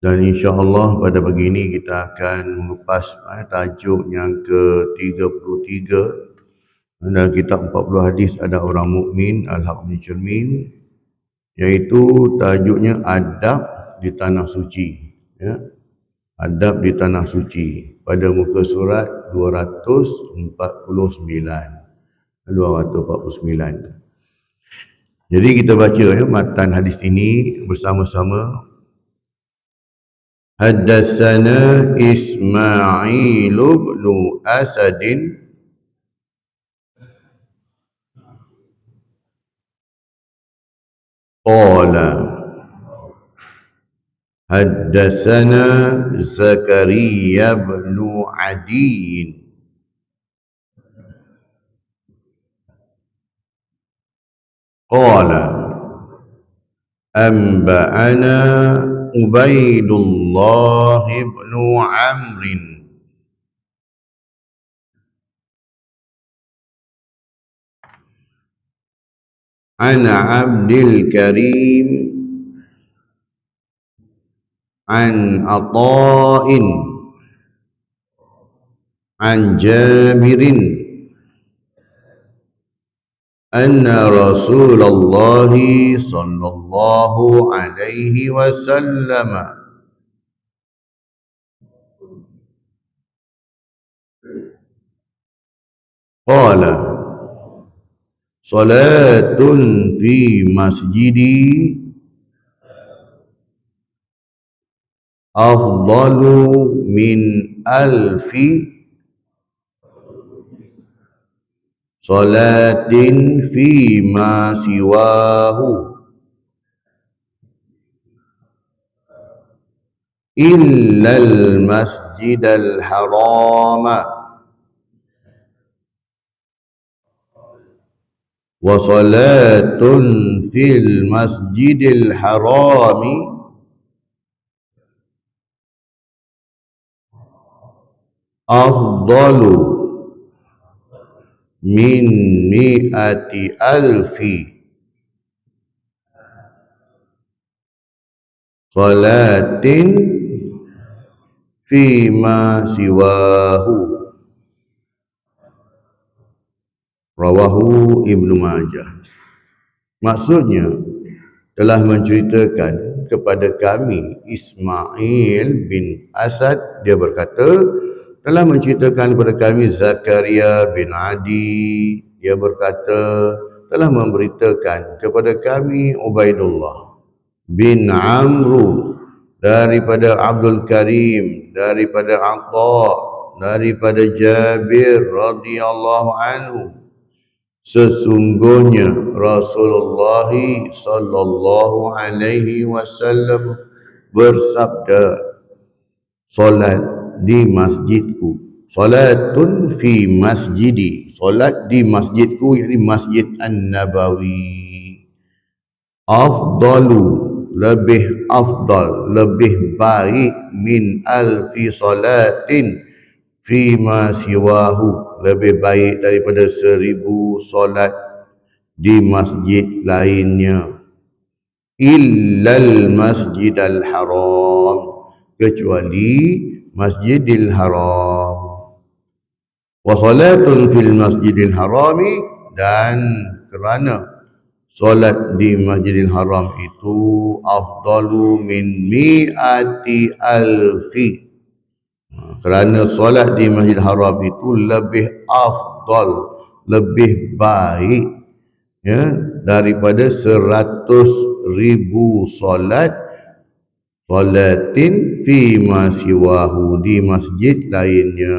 Dan insya-Allah pada pagi ini kita akan mengupas tajuk yang ke-33 dalam kitab 40 hadis ada orang mukmin Al-Haq bin Cermin, iaitu tajuknya adab di tanah suci, ya. Adab di tanah suci pada muka surat 249. Jadi kita baca matan hadis ini bersama-sama. Haddatsana Ismail bin Asad qala haddatsana Zakaria bin Adi qala anba'ana Ubaidullah bin Amr an Abdul Karim an Ata'in an Jabirin anna Rasulullah sallallahu alaihi wasallam qala salatun fi masjidi afdalu min alfi salatin fi ma siwahu illa al-masjidal harama wa salatun fil masjidil harami afdalu min mi'ati alfi salatin fi ma siwahu. Rawahu Ibnu Majah. Maksudnya telah menceritakan kepada kami Ismail bin Asad, dia berkata telah menceritakan kepada kami Zakaria bin Adi, dia berkata telah memberitakan kepada kami Ubaidullah bin Amru daripada Abdul Karim, daripada Atha, daripada Jabir radhiyallahu anhu, sesungguhnya Rasulullah sallallahu alaihi wasallam bersabda, solat di masjidku, salatun fi masjidi, solat di masjidku, yakni Masjid An-Nabawi, afdalu, lebih afdal, lebih baik, min alfi salatin fi ma siwahu, lebih baik daripada 1000 solat di masjid lainnya, illal masjidal haram, kecuali Masjidil Haram, wa salatun fil Masjidil Harami, dan kerana solat di Masjidil Haram itu afdalu min mi'ati alfi, kerana solat di Masjidil Haram itu lebih afdal, lebih baik, ya, daripada 100,000 solat, salatin fi ma siwahu, di masjid lainnya.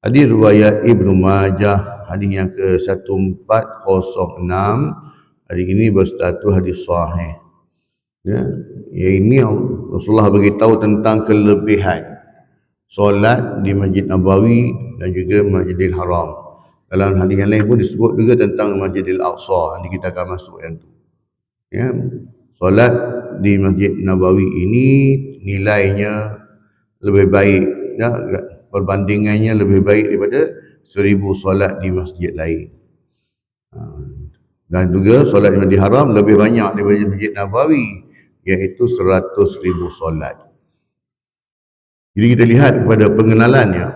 Hadis riwayat Ibnu Majah, hadis yang ke-1406. Hadis ini berstatus hadis sahih. Ya, ini Rasulullah beritahu tentang kelebihan solat di Masjid Nabawi dan juga Masjidil Haram. Dalam hadis yang lain pun disebut juga tentang Masjidil Aqsa. Nanti kita akan masuk yang tu. Ya, solat di Masjid Nabawi ini nilainya lebih baik, ya, perbandingannya lebih baik daripada 1000 solat di masjid lain. Dan juga solat di Masjid Haram lebih banyak daripada Masjid Nabawi, iaitu 100,000 solat. Jadi kita lihat kepada pengenalannya,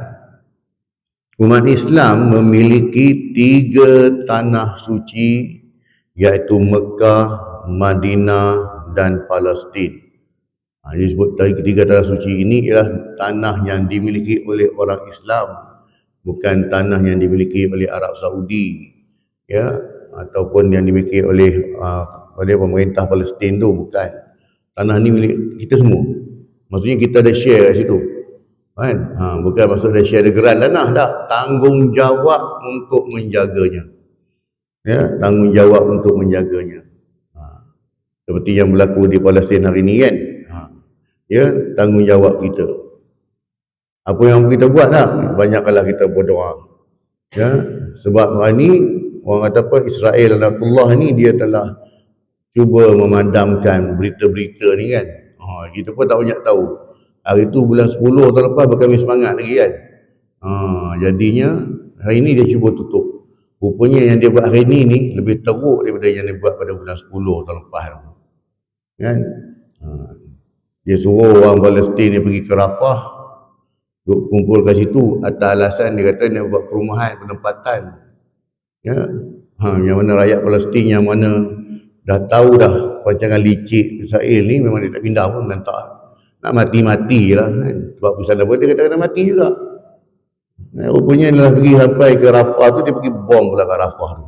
umat Islam memiliki 3 tanah suci, iaitu Mekah, Madinah dan Palestin. Disebut tadi ketiga tanah suci ini ialah tanah yang dimiliki oleh orang Islam, bukan tanah yang dimiliki oleh Arab Saudi, ya, ataupun yang dimiliki oleh pemerintah Palestin tu, bukan. Tanah ni milik kita semua. Maksudnya kita ada share kat situ, kan? Bukan maksud ada share ada geran tanah, dah. Tanggungjawab untuk menjaganya, ya, tanggungjawab untuk menjaganya. Seperti yang berlaku di Palestin hari ni, kan? Ya, tanggungjawab kita. Apa yang kita buat lah, banyaklah kita berdoa, ya. Sebab hari ni orang kata apa, Israel Anatullah ni dia telah cuba memadamkan berita-berita ni, kan. Kita pun tak banyak tahu. Hari tu bulan 10 tahun lepas kami semangat lagi, kan. Jadinya hari ni dia cuba tutup. Rupanya yang dia buat hari ni lebih teruk daripada yang dia buat pada bulan 10 tahun lepas, kan. Dia suruh orang Palestin dia pergi ke Rafah, duk kumpul kat situ atas alasan dia kata nak buat perumahan penempatan, ya. Yang mana rakyat Palestin yang mana dah tahu dah rancangan licik Israel ni, memang dia tak pindah pun, dan tak nak mati-mati lah, kan. Sebab pusat apa dia kata kena mati juga. Rupanya dia pergi sampai ke Rafah tu, dia pergi bom pula kat Rafah tu.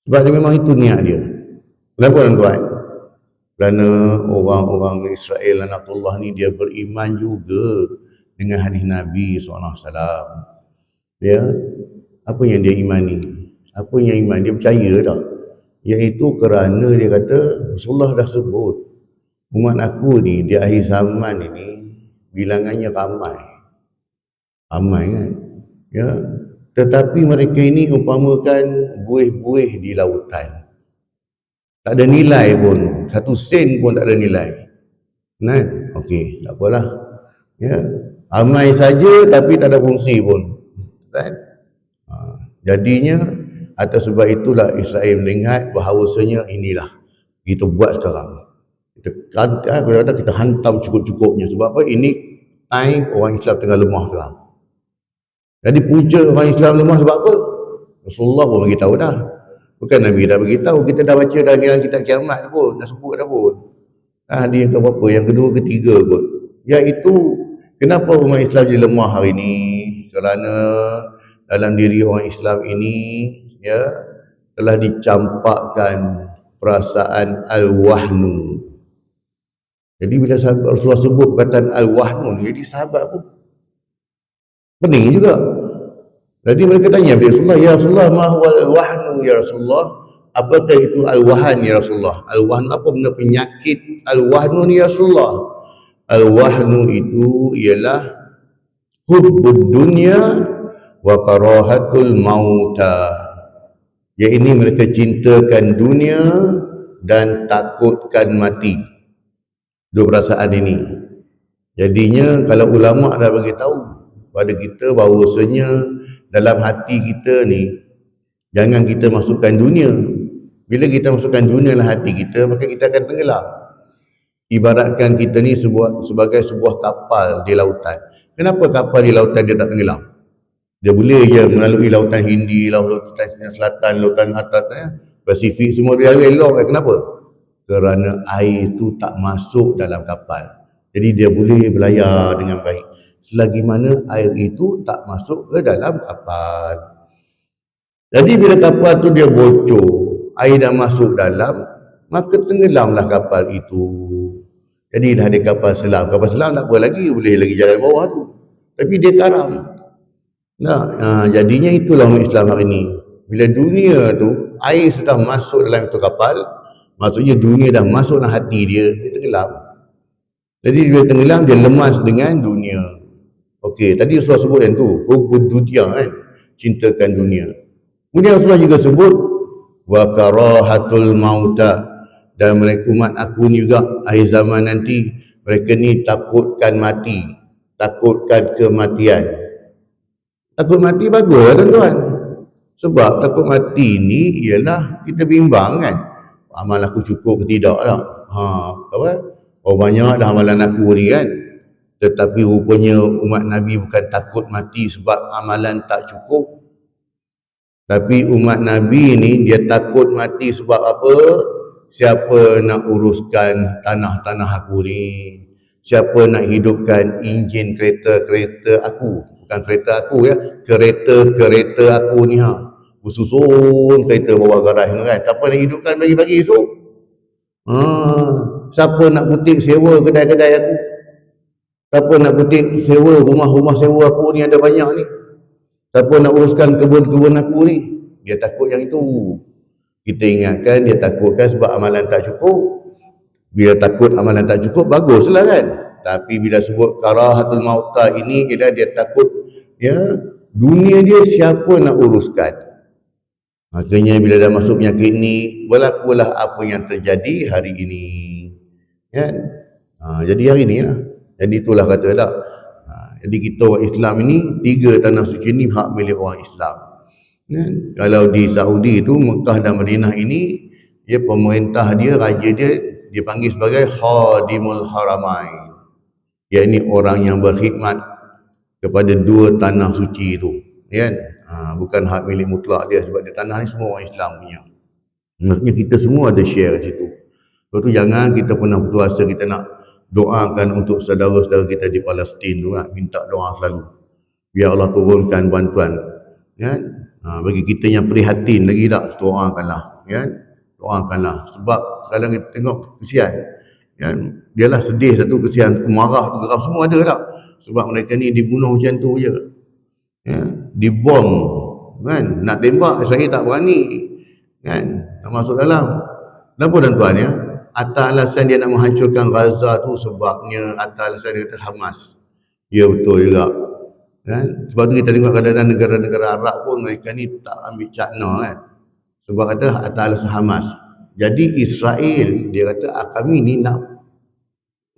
Sebab dia memang itu niat dia. Kenapa tuan-tuan? Kerana orang-orang Israel Anatullah ni dia beriman juga dengan hadis Nabi SAW. Ya, apa yang dia imani? Apa yang iman? Dia percaya tak? Iaitu kerana dia kata Rasulullah dah sebut, umat aku ni di akhir zaman ini bilangannya ramai, kan, ya. Tetapi mereka ini umpamakan buih-buih di lautan, tak ada nilai pun, 1 sen pun tak ada nilai, kan? Okey, tak apalah, ya. Ramai saja tapi tak ada fungsi pun, kan? Jadinya atas sebab itulah Israel melihat bahawasanya inilah kita buat sekarang. Kita hantam cukup-cukupnya. Sebab apa? Ini time orang Islam tengah lemah sekarang. Jadi punca orang Islam lemah sebab apa? Rasulullah pun bagi tahu dah. Bukan Nabi dah bagi tahu, kita dah baca dah dalam kitab kiamat pun, dah sebut dah pun. Dia yang keberapa? Yang kedua, ketiga pun. Iaitu kenapa umat Islam jadi lemah hari ini? Kerana dalam diri orang Islam ini, ya, telah dicampakkan perasaan al-wahnu. Jadi bila Rasulullah sebut perkataan al-wahnu, jadi sahabat pun pening juga. Jadi mereka tanya Rasulullah, ya Rasulullah, ma huwa al-wahnu ya Rasulullah? Apakah itu al-wahn ya Rasulullah? Al-wahnu apa benda penyakit al-wahnu ni ya Rasulullah? Al-wahnu itu ialah hubbud dunya wa karahatul mauta. Ya, ini mereka cintakan dunia dan takutkan mati. Dua perasaan ini. Jadinya kalau ulama dah bagi tahu pada kita bahawasanya dalam hati kita ni jangan kita masukkan dunia. Bila kita masukkan dunia dalam hati kita, maka kita akan tenggelam. Ibaratkan kita ni sebagai sebuah kapal di lautan. Kenapa kapal di lautan dia tak tenggelam? Dia boleh je melalui lautan Hindi, lautan selatan, lautan atas, Pasifik, semua dia elok. Kenapa? Kerana air itu tak masuk dalam kapal. Jadi dia boleh berlayar dengan baik. Selagi mana air itu tak masuk ke dalam kapal. Jadi bila kapal tu dia bocor, air dah masuk dalam, maka tenggelamlah kapal itu. Jadi dah ada kapal selam. Kapal selam tak apa lagi, boleh lagi jalan bawah tu. Tapi dia karam. Jadinya itulah umat Islam hari ini. Bila dunia tu, air sudah masuk dalam itu kapal, maksudnya dunia dah masuk dalam hati dia, dia tenggelam. Jadi dia tenggelam, dia lemas dengan dunia. Okey, tadi Rasulullah sebut yang tu, hubbud dunya, kan, cintakan dunia. Kemudian Rasulullah juga sebut wa karahatul mauta, dan mereka umat aku ni juga akhir zaman nanti mereka ni takutkan mati, takutkan kematian. Takut mati bagus tuan-tuan. Sebab takut mati ni ialah kita bimbang, kan, amal aku cukup ke tidak lah. Apa? banyak dah amalan aku ni kan. Tetapi rupanya umat Nabi bukan takut mati sebab amalan tak cukup. Tapi umat Nabi ni dia takut mati sebab apa? Siapa nak uruskan tanah-tanah aku ni? Siapa nak hidupkan enjin kereta-kereta aku? Bukan kereta aku ya, kereta-kereta aku ni bersusun kereta bawah garaj ni kan. Siapa nak hidupkan bagi-bagi esok? Siapa nak butik sewa kedai-kedai aku? Siapa nak butik sewa rumah-rumah sewa aku ni ada banyak ni? Siapa nak uruskan kebun-kebun aku ni? Dia takut yang itu. Kita ingatkan dia takutkan sebab amalan tak cukup. Bila takut amalan tak cukup, baguslah kan. Tapi bila sebut karahatul mauta ini, ialah dia takut ya dunia dia siapa nak uruskan. Makanya bila dah masuk penyakit ni, berlakulah apa yang terjadi hari ini. Kan? Jadi hari ni lah. Jadi itulah kata tak. Jadi kita orang Islam ini, 3 tanah suci ni hak milik orang Islam. Kan? Kalau di Saudi tu, Mekah dan Madinah ini, dia pemerintah dia, raja dia, dipanggil sebagai Khadimul Haramain. Iaitu orang yang berkhidmat kepada 2 tanah suci itu. Kan? Bukan hak milik mutlak dia sebab dia tanah ni semua orang Islam punya. Maksudnya kita semua ada share di situ. Sebab tu jangan kita pernah putus asa kita nak doakan untuk saudara-saudara kita di Palestin tu kan, minta doa selalu. Biar Allah turunkan bantuan. Kan? Bagi kita yang prihatin lagi tak, doakanlah. Kan? Doakanlah. Sebab kadang kita tengok kesian. Kan? Dialah sedih satu, kesian, marah, geram semua ada tak? Sebab mereka ni dibunuh macam tu je. Ya, dibom kan, nak tembak saya tak berani kan, nak masuk dalam. Kenapa tuan-tuan ya? Atas alasan dia nak menghancurkan Gaza tu sebabnya atas alasan dia kata Hamas. Ya betul juga kan. Sebab tu kita tengok kadang-kadang negara-negara Arab pun mereka ni tak ambil cakna kan, sebab kata atas alasan Hamas. Jadi Israel dia kata kami ni nak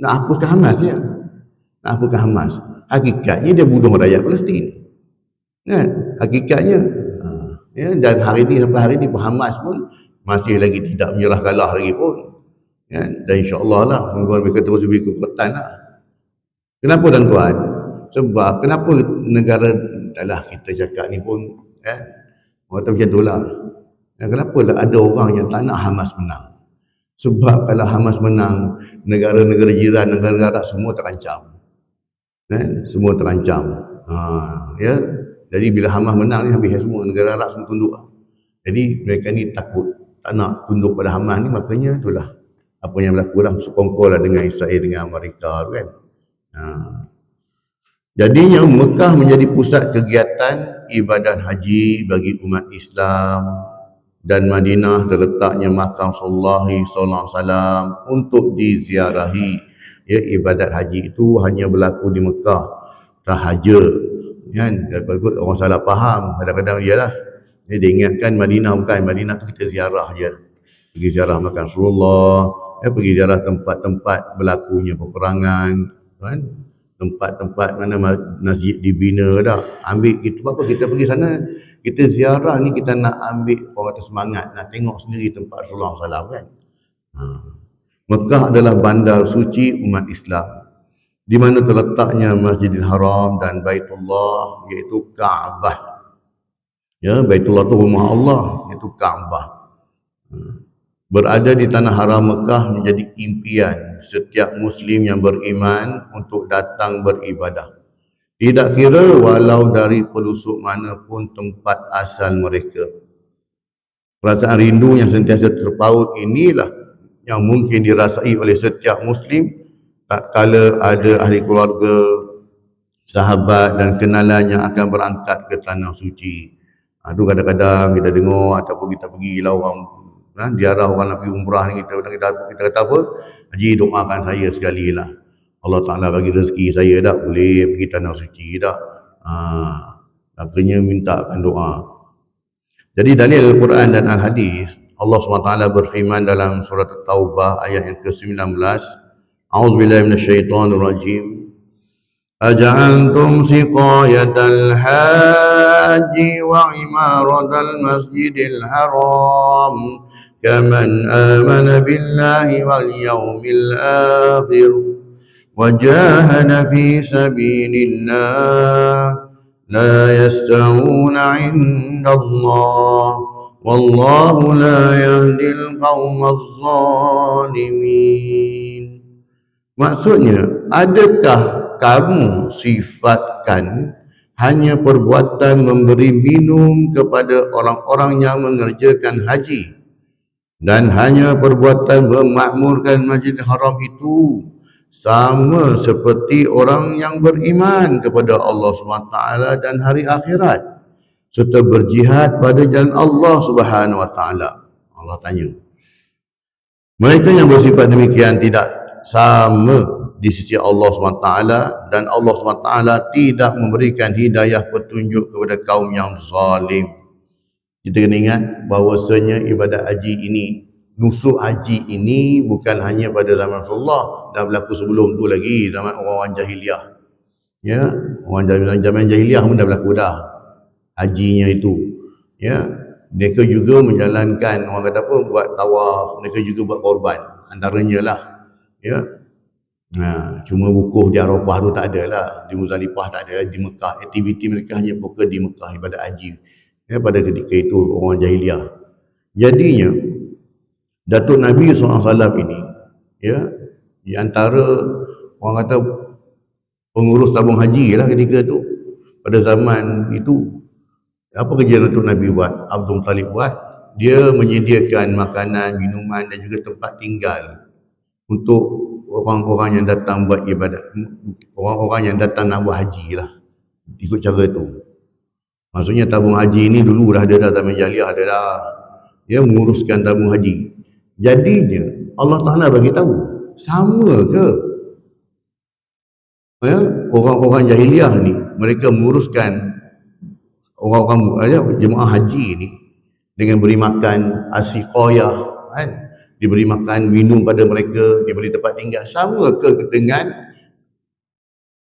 hapuskan Hamas ya. Nak hapuskan Hamas. Hakikatnya dia bunuh rakyat Palestin. Kan? Hakikatnya ya, dan hari ini sampai hari ini Hamas pun masih lagi tidak menyerah kalah lagi pun kan? Dan insyaAllah lah mereka terus beri kekuatan lah. Kenapa tuan-tuan? Sebab kenapa negara adalah kita cakap ni pun kan, orang kata macam tu lah. Kenapa lah ada orang yang tak nak Hamas menang? Sebab kalau Hamas menang, negara-negara jiran, negara-negara semua terancam kan? Semua terancam. Ya. Jadi bila Hamas menang ni habis semua, negara Arab semua tunduk. Jadi mereka ni takut, tak nak tunduk pada Hamas ni, makanya itulah apa yang berlaku lah, sekongkol lah dengan Israel dengan Amerika tu kan. Jadinya Mekah menjadi pusat kegiatan ibadat haji bagi umat Islam dan Madinah terletaknya makam sallallahu alaihi wasallam untuk diziarahi. Ya, ibadat haji itu hanya berlaku di Mekah sahaja. Kan, kalau orang salah faham kadang-kadang ialah dia ingatkan Madinah, bukan. Madinah tu kita ziarah je, pergi ziarah makam Rasulullah, pergi ziarah tempat-tempat berlakunya peperangan kan, tempat-tempat mana masjid dibina dah. Ambil itu apa, kita pergi sana, kita ziarah ni kita nak ambil orang kata semangat, nak tengok sendiri tempat Rasulullah SAW kan. Mekah adalah bandar suci umat Islam, di mana terletaknya Masjidil Haram dan Baitullah, iaitu Kaabah. Ya, Baitullah itu rumah Allah, iaitu Kaabah. Berada di tanah haram Mekah menjadi impian setiap Muslim yang beriman untuk datang beribadah. Tidak kira walau dari pelosok manapun tempat asal mereka. Perasaan rindu yang sentiasa terpaut inilah yang mungkin dirasai oleh setiap Muslim tak kala ada ahli keluarga, sahabat dan kenalan yang akan berangkat ke tanah suci. Itu kadang-kadang kita dengar ataupun kita pergilah orang diarah orang nak pergi umrah ni, kita kata apa? Haji, doakan saya sekali lah. Allah Ta'ala bagi rezeki saya tak boleh pergi tanah suci tak. Akhirnya mintakan doa. Jadi dalil Al-Quran dan Al-Hadis, Allah SWT berfirman dalam surah At-Taubah ayat yang ke-19, A'udzubillahi minasyaitonir rajim. Aja'altum siqayatal haji wa imaratal masjidil haram كمن آمن بالله واليوم الآخر وجاهد في سبيل الله لا يستوون عند الله والله لا يهدي القوم الظالمين. Maksudnya, adakah kamu sifatkan hanya perbuatan memberi minum kepada orang-orang yang mengerjakan haji dan hanya perbuatan memakmurkan Masjidil Haram itu sama seperti orang yang beriman kepada Allah SWT dan hari akhirat serta berjihad pada jalan Allah Subhanahu Wa Taala. Allah tanya, mereka yang bersifat demikian tidak sama di sisi Allah SWT dan Allah SWT tidak memberikan hidayah petunjuk kepada kaum yang zalim. Kita kena ingat bahawasanya ibadat haji ini, nusuk haji ini bukan hanya pada zaman Rasulullah, dah berlaku sebelum tu lagi, zaman orang-orang jahiliah. Ya, orang zaman jahiliah pun dah berlaku dah hajinya itu. Ya, mereka juga menjalankan, orang kata apa, buat tawaf, mereka juga buat korban, antaranya lah. Ya. Nah, cuma wukuf di Arafah tu tak ada lah, di Muzdalifah tak ada lah, di Mekah aktiviti mereka hanya fokus di Mekah ibadat haji. Ya, pada ketika itu orang jahiliah. Jadinya Datuk Nabi SAW ini, ya, di antara orang kata pengurus tabung haji lah ketika itu, pada zaman itu, apa kerja Datuk Nabi buat, Abdul Talib buat? Dia menyediakan makanan, minuman dan juga tempat tinggal untuk orang-orang yang datang buat ibadat, orang-orang yang datang nak buat haji lah, ikut cara tu. Maksudnya tabung haji ini dulu dah ada dah, zaman jahiliah ada dah, dia menguruskan tabung haji. Jadinya Allah Ta'ala bagi tahu, sama ke ya, orang-orang jahiliah ni, mereka menguruskan orang-orang jemaah haji ni dengan beri makan asiqayah kan, diberi makan minum pada mereka, diberi tempat tinggal, sama ke dengan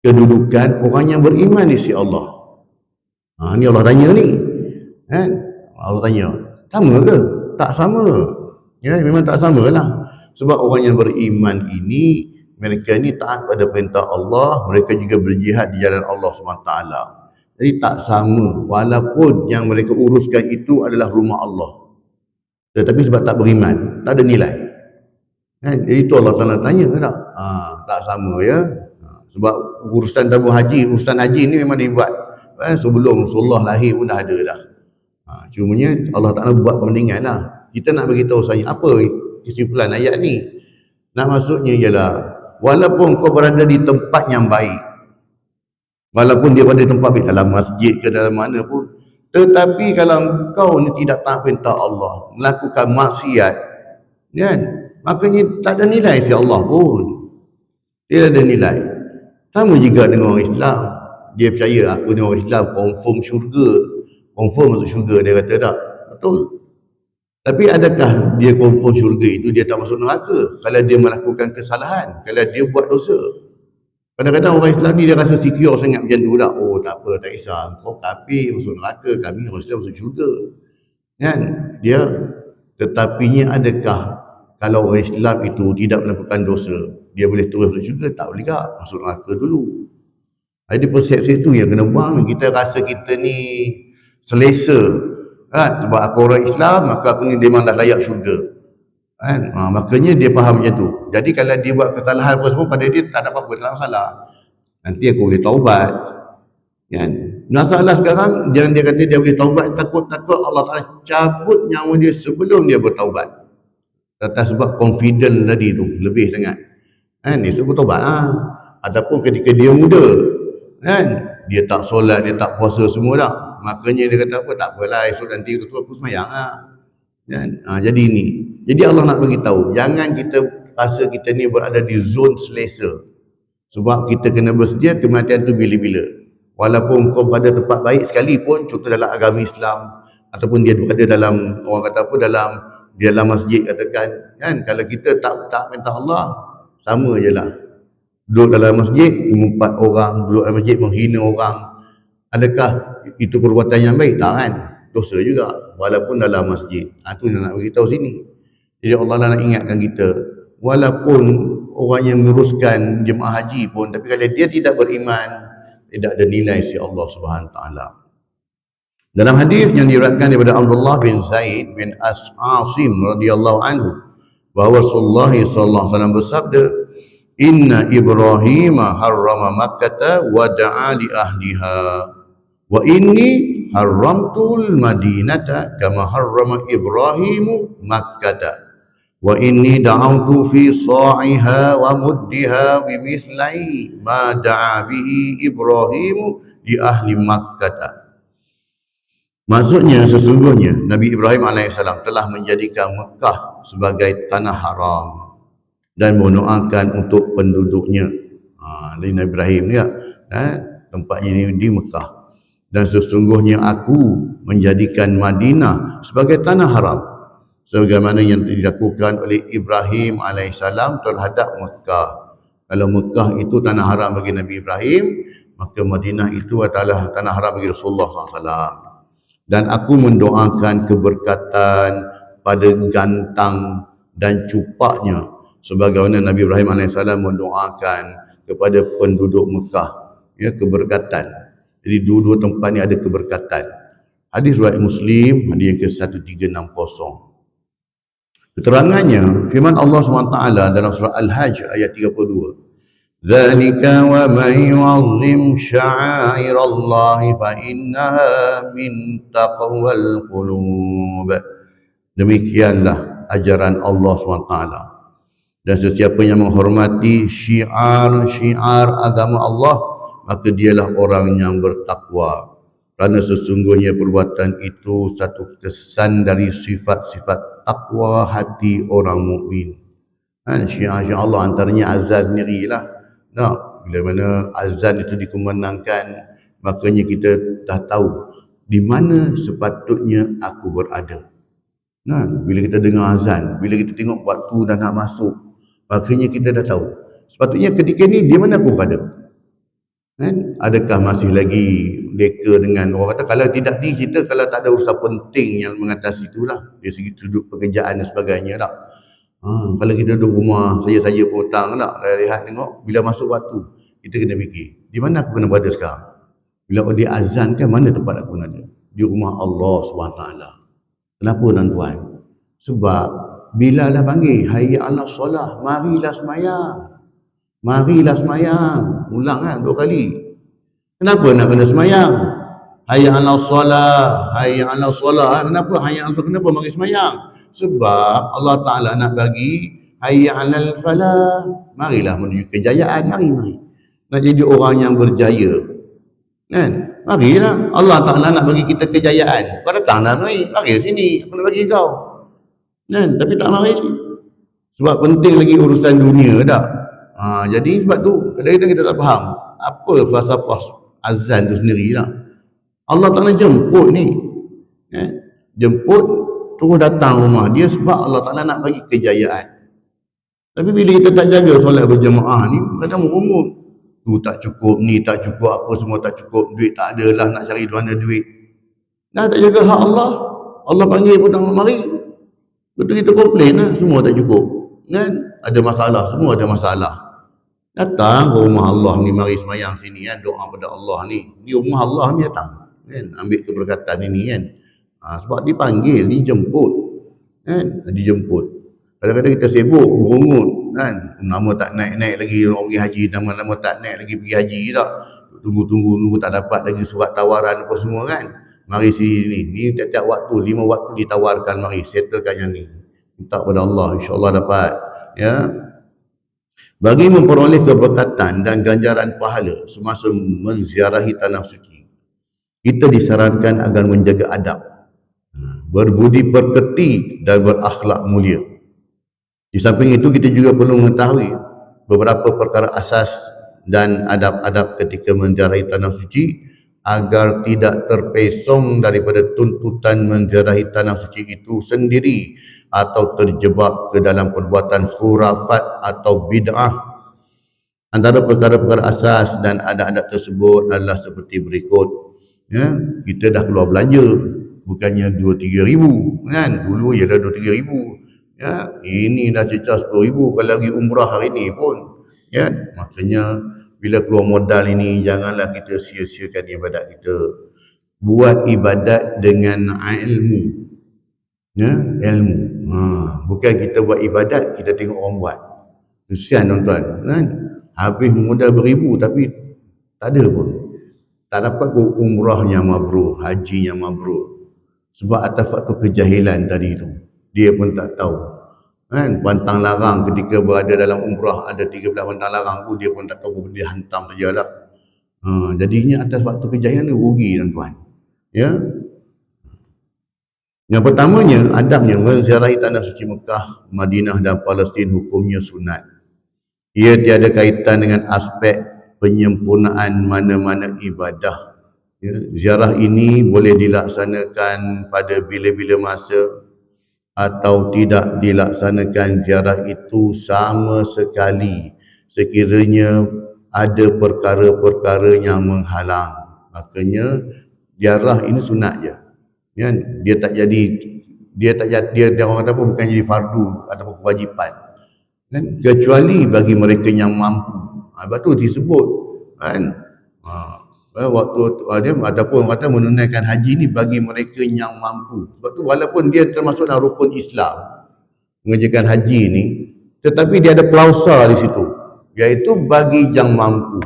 kedudukan orang yang beriman di sisi Allah? Ni Allah tanya ni kan, Allah tanya sama ke? Tak sama. Ya, memang tak sama lah. Sebab orang yang beriman ini, mereka ni taat pada perintah Allah, mereka juga berjihad di jalan Allah SWT. Jadi tak sama, walaupun yang mereka uruskan itu adalah rumah Allah, tetapi sebab tak beriman, tak ada nilai kan? Jadi itu Allah Ta'ala tanya tak? Tak sama ya. Sebab urusan tabung haji, urusan haji ni memang dibuat sebelum Rasulullah lahir pun dah ada dah. Cumanya Allah Ta'ala buat perbandingan lah. Kita nak beritahu saya apa kesimpulan ayat ni. Nak maksudnya ialah, walaupun kau berada di tempat yang baik, walaupun dia berada di tempat baik, dalam masjid ke dalam mana pun, tetapi kalau kau ni tidak taat perintah Allah, melakukan maksiat kan, makanya tak ada nilai si Allah pun. Dia ada nilai. Sama juga dengan orang Islam. Dia percaya aku ni orang Islam, confirm syurga, confirm masuk syurga, dia kata tak? Betul. Tapi adakah dia confirm syurga itu dia tak masuk neraka kalau dia melakukan kesalahan, kalau dia buat dosa? Kadang-kadang orang Islam ni dia rasa secure sangat macam tu tak? Oh tak apa, tak kisah, kau kafir masuk neraka, kami orang Islam masuk syurga kan? Dia, tetapinya adakah kalau orang Islam itu tidak melakukan dosa, dia boleh terus masuk syurga? Tak boleh tak? Masuk neraka dulu. Jadi persepsi itu yang kena buang. Kita rasa kita ni selesa kan? Sebab aku orang Islam, maka aku ni memang dah layak syurga kan? Makanya dia faham macam tu. Jadi kalau dia buat kesalahan apa semua, pada dia tak ada apa-apa, tak masalah, nanti aku boleh taubat kan? Masalah sekarang, jangan dia kata dia boleh taubat, takut-takut Allah Ta'ala cabut nyawa dia sebelum dia bertaubat, atas sebab confident tadi tu lebih sangat kan? Dia suruh taubat lah. Ataupun ketika dia muda kan, dia tak solat, dia tak puasa semua dah, makanya dia kata apa, tak apalah, esok nanti tu aku semayang lah kan? Jadi ni, jadi Allah nak bagi tahu, jangan kita rasa kita ni berada di zon selesa, sebab kita kena bersedia kematian tu bila-bila. Walaupun kau pada tempat baik sekalipun, contoh dalam agama Islam, ataupun dia berada dalam, orang kata apa, dalam masjid katakan kan, kalau kita tak minta Allah, sama je lah. Duduk dalam masjid mengumpat orang, duduk dalam masjid menghina orang, adakah itu perbuatan yang baik? Tak kan? Dosa juga walaupun dalam masjid. Itu yang nak beritahu sini. Jadi Allah nak ingatkan kita, walaupun orang yang menguruskan jemaah haji pun, tapi kalau dia tidak beriman, tidak ada nilai si Allah Subhanahu Wa Taala. Dalam hadis yang diriwayatkan daripada Abdullah bin Zaid bin Asim radhiyallahu anhu, bahawa Rasulullah sallallahu alaihi wasallam bersabda, "Inna Ibrahim harrama Makkah wa da'a li ahliha, wa inni haramtul Madinata kama harrama Ibrahim Makkah. Wa inni da'awtu fi sa'iha wa muddiha bimithlai ma da'a bihi Ibrahim di ahli Makkah." Maksudnya sesungguhnya Nabi Ibrahim AS telah menjadikan Mekah sebagai tanah haram dan mendoakan untuk penduduknya. Nabi Ibrahim ya, tempatnya di Mekah. Dan sesungguhnya aku menjadikan Madinah sebagai tanah haram, sebagaimana yang dilakukan oleh Ibrahim AS terhadap Mekah. Kalau Mekah itu tanah haram bagi Nabi Ibrahim, maka Madinah itu adalah tanah haram bagi Rasulullah SAW. Dan aku mendoakan keberkatan pada gantang dan cupaknya, sebagaimana Nabi Ibrahim AS mendoakan kepada penduduk Mekah, ya, keberkatan. Jadi dua-dua tempat ni ada keberkatan. Hadis riwayat Muslim, hadis yang ke-1360. Keterangannya, firman Allah SWT dalam surah Al-Hajj ayat 32. Dzalika wa may yu'azzim sya'airallahi fa innaha min taqwal qulub. Demikianlah ajaran Allah SWT. Dan sesiapa yang menghormati syiar agama Allah, maka dialah orang yang bertakwa. Kerana sesungguhnya perbuatan itu satu kesan dari sifat-sifat takwa hati orang mukmin. Syiar Allah antaranya azan sendirilah. Bila mana azan itu dikumandangkan, makanya kita dah tahu di mana sepatutnya aku berada. Bila kita dengar azan, bila kita tengok waktu dah nak masuk, makanya kita dah tahu sepatutnya ketika ni di mana aku berada. Adakah masih lagi leka dengan orang kata, kalau tidak ni kita kalau tak ada urusan penting yang mengatasi itulah, dari segi sudut pekerjaan dan sebagainya tak. Kalau kita duduk rumah saja pun petang tak, rehat tengok, bila masuk waktu kita kena fikir, di mana aku kena berada sekarang. Bila dia azan kan, mana tempat aku berada? Di rumah Allah SWT. Kenapa tuan-tuan? Sebab bila dah panggil hayya 'alas solah, marilah sembahyang. Marilah sembahyang. Ulang kan 2 kali. Kenapa nak kena sembahyang? Hayya 'alas solah, hayya 'alas solah. Kenapa hayya 'alas solah? Kenapa mari sembahyang? Sebab Allah Ta'ala nak bagi hayya 'alal falah. Marilah menuju kejayaan. Mari. Nak jadi orang yang berjaya. Kan? Marilah. Allah Ta'ala nak bagi kita kejayaan. Kau datanglah mari. Mari sini. Aku nak bagi kau. Kan? Tapi tak mari. Sebab penting lagi urusan dunia tak? Jadi sebab tu kadang-kadang kita tak faham apa falsafah azan tu sendiri lah. Allah Ta'ala jemput ni. Jemput terus datang rumah dia sebab Allah Ta'ala nak bagi kejayaan. Tapi bila kita tak jaga solat berjemaah ni, kadang umur tu tak cukup, ni tak cukup, apa semua tak cukup, duit tak ada lah, nak cari mana duit. Dah tak jaga hak Allah, Allah panggil pun tak mari. Betul kita komplain lah, semua tak cukup. Kan? Ada masalah, semua ada masalah. Datang ke rumah Allah ni, mari semayang sini kan, doa pada Allah ni. Ni rumah Allah ni datang. Kan? Ambil keberkatan ini kan. Sebab dipanggil, dijemput. Kan? Dijemput. Kadang-kadang kita sibuk, berungut. Kan? Nama tak naik-naik lagi, orang pergi haji, nama-nama tak naik lagi pergi haji tak. Tunggu tak dapat lagi surat tawaran apa semua kan. Mari sini, ni tiap-tiap waktu, 5 waktu ditawarkan, mari settlekan yang ni. Minta pada Allah, insyaAllah dapat. Ya. Bagi memperoleh keberkatan dan ganjaran pahala semasa menziarahi tanah suci, kita disarankan agar menjaga adab, berbudi pekerti dan berakhlak mulia. Di samping itu kita juga perlu mengetahui beberapa perkara asas dan adab-adab ketika menziarahi tanah suci agar tidak terpesong daripada tuntutan menziarahi tanah suci itu sendiri atau terjebak ke dalam perbuatan khurafat atau bid'ah. Antara perkara-perkara asas dan adab-adab tersebut adalah seperti berikut. Ya, kita dah keluar belanja, bukannya 2-3 ribu kan, dulu je dah 2-3 ribu. Ya, ini dah cecah 10,000 kalau lagi umrah hari ni pun. Ya, makanya bila keluar modal ini janganlah kita sia-siakan ibadat kita. Buat ibadat dengan ilmu. Ya, ilmu. Bukan kita buat ibadat kita tengok orang buat. Kesian tuan-tuan, kan? Habis modal beribu tapi tak ada pun. Tak dapat pun umrahnya mabrur, hajinya mabrur. Sebab atas faktor kejahilan tadi itu. Dia pun tak tahu. Kan? Pantang larang ketika berada dalam umrah ada 13 pantang larang tu dia pun tak tahu, dia hantam sajalah. Jadinya atas faktor kejahilan dia rugi tuan-tuan. Ya. Yang pertamanya, adabnya menziarahi tanah suci Mekah, Madinah dan Palestin hukumnya sunat. Ia tiada kaitan dengan aspek penyempurnaan mana-mana ibadah. Ya, ziarah ini boleh dilaksanakan pada bila-bila masa atau tidak dilaksanakan ziarah itu sama sekali sekiranya ada perkara-perkara yang menghalang. Makanya ziarah ini sunat je. Ya, dia orang kata pun bukan jadi fardu ataupun kewajipan. Kan? Kecuali bagi mereka yang mampu. Sebab tu disebut kan. Waktu dia ataupun orang kata menunaikan haji ni bagi mereka yang mampu. Sebab tu walaupun dia termasuk dalam rukun Islam, mengerjakan haji ni, tetapi dia ada klausa di situ, iaitu bagi yang mampu.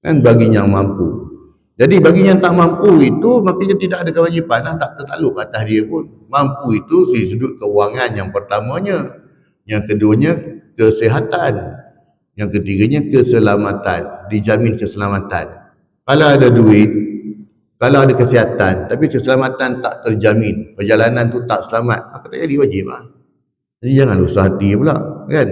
Kan, bagi yang mampu. Jadi bagi yang tak mampu itu maknanya tidak ada kewajipan, tak tertakluk atas dia pun. Mampu itu dari sudut kewangan yang pertamanya, yang keduanya kesihatan, yang ketiganya keselamatan, dijamin keselamatan. Kalau ada duit, kalau ada kesihatan, tapi keselamatan tak terjamin, perjalanan tu tak selamat, maka tak jadi wajib lah. Jadi jangan usah hati pula, kan?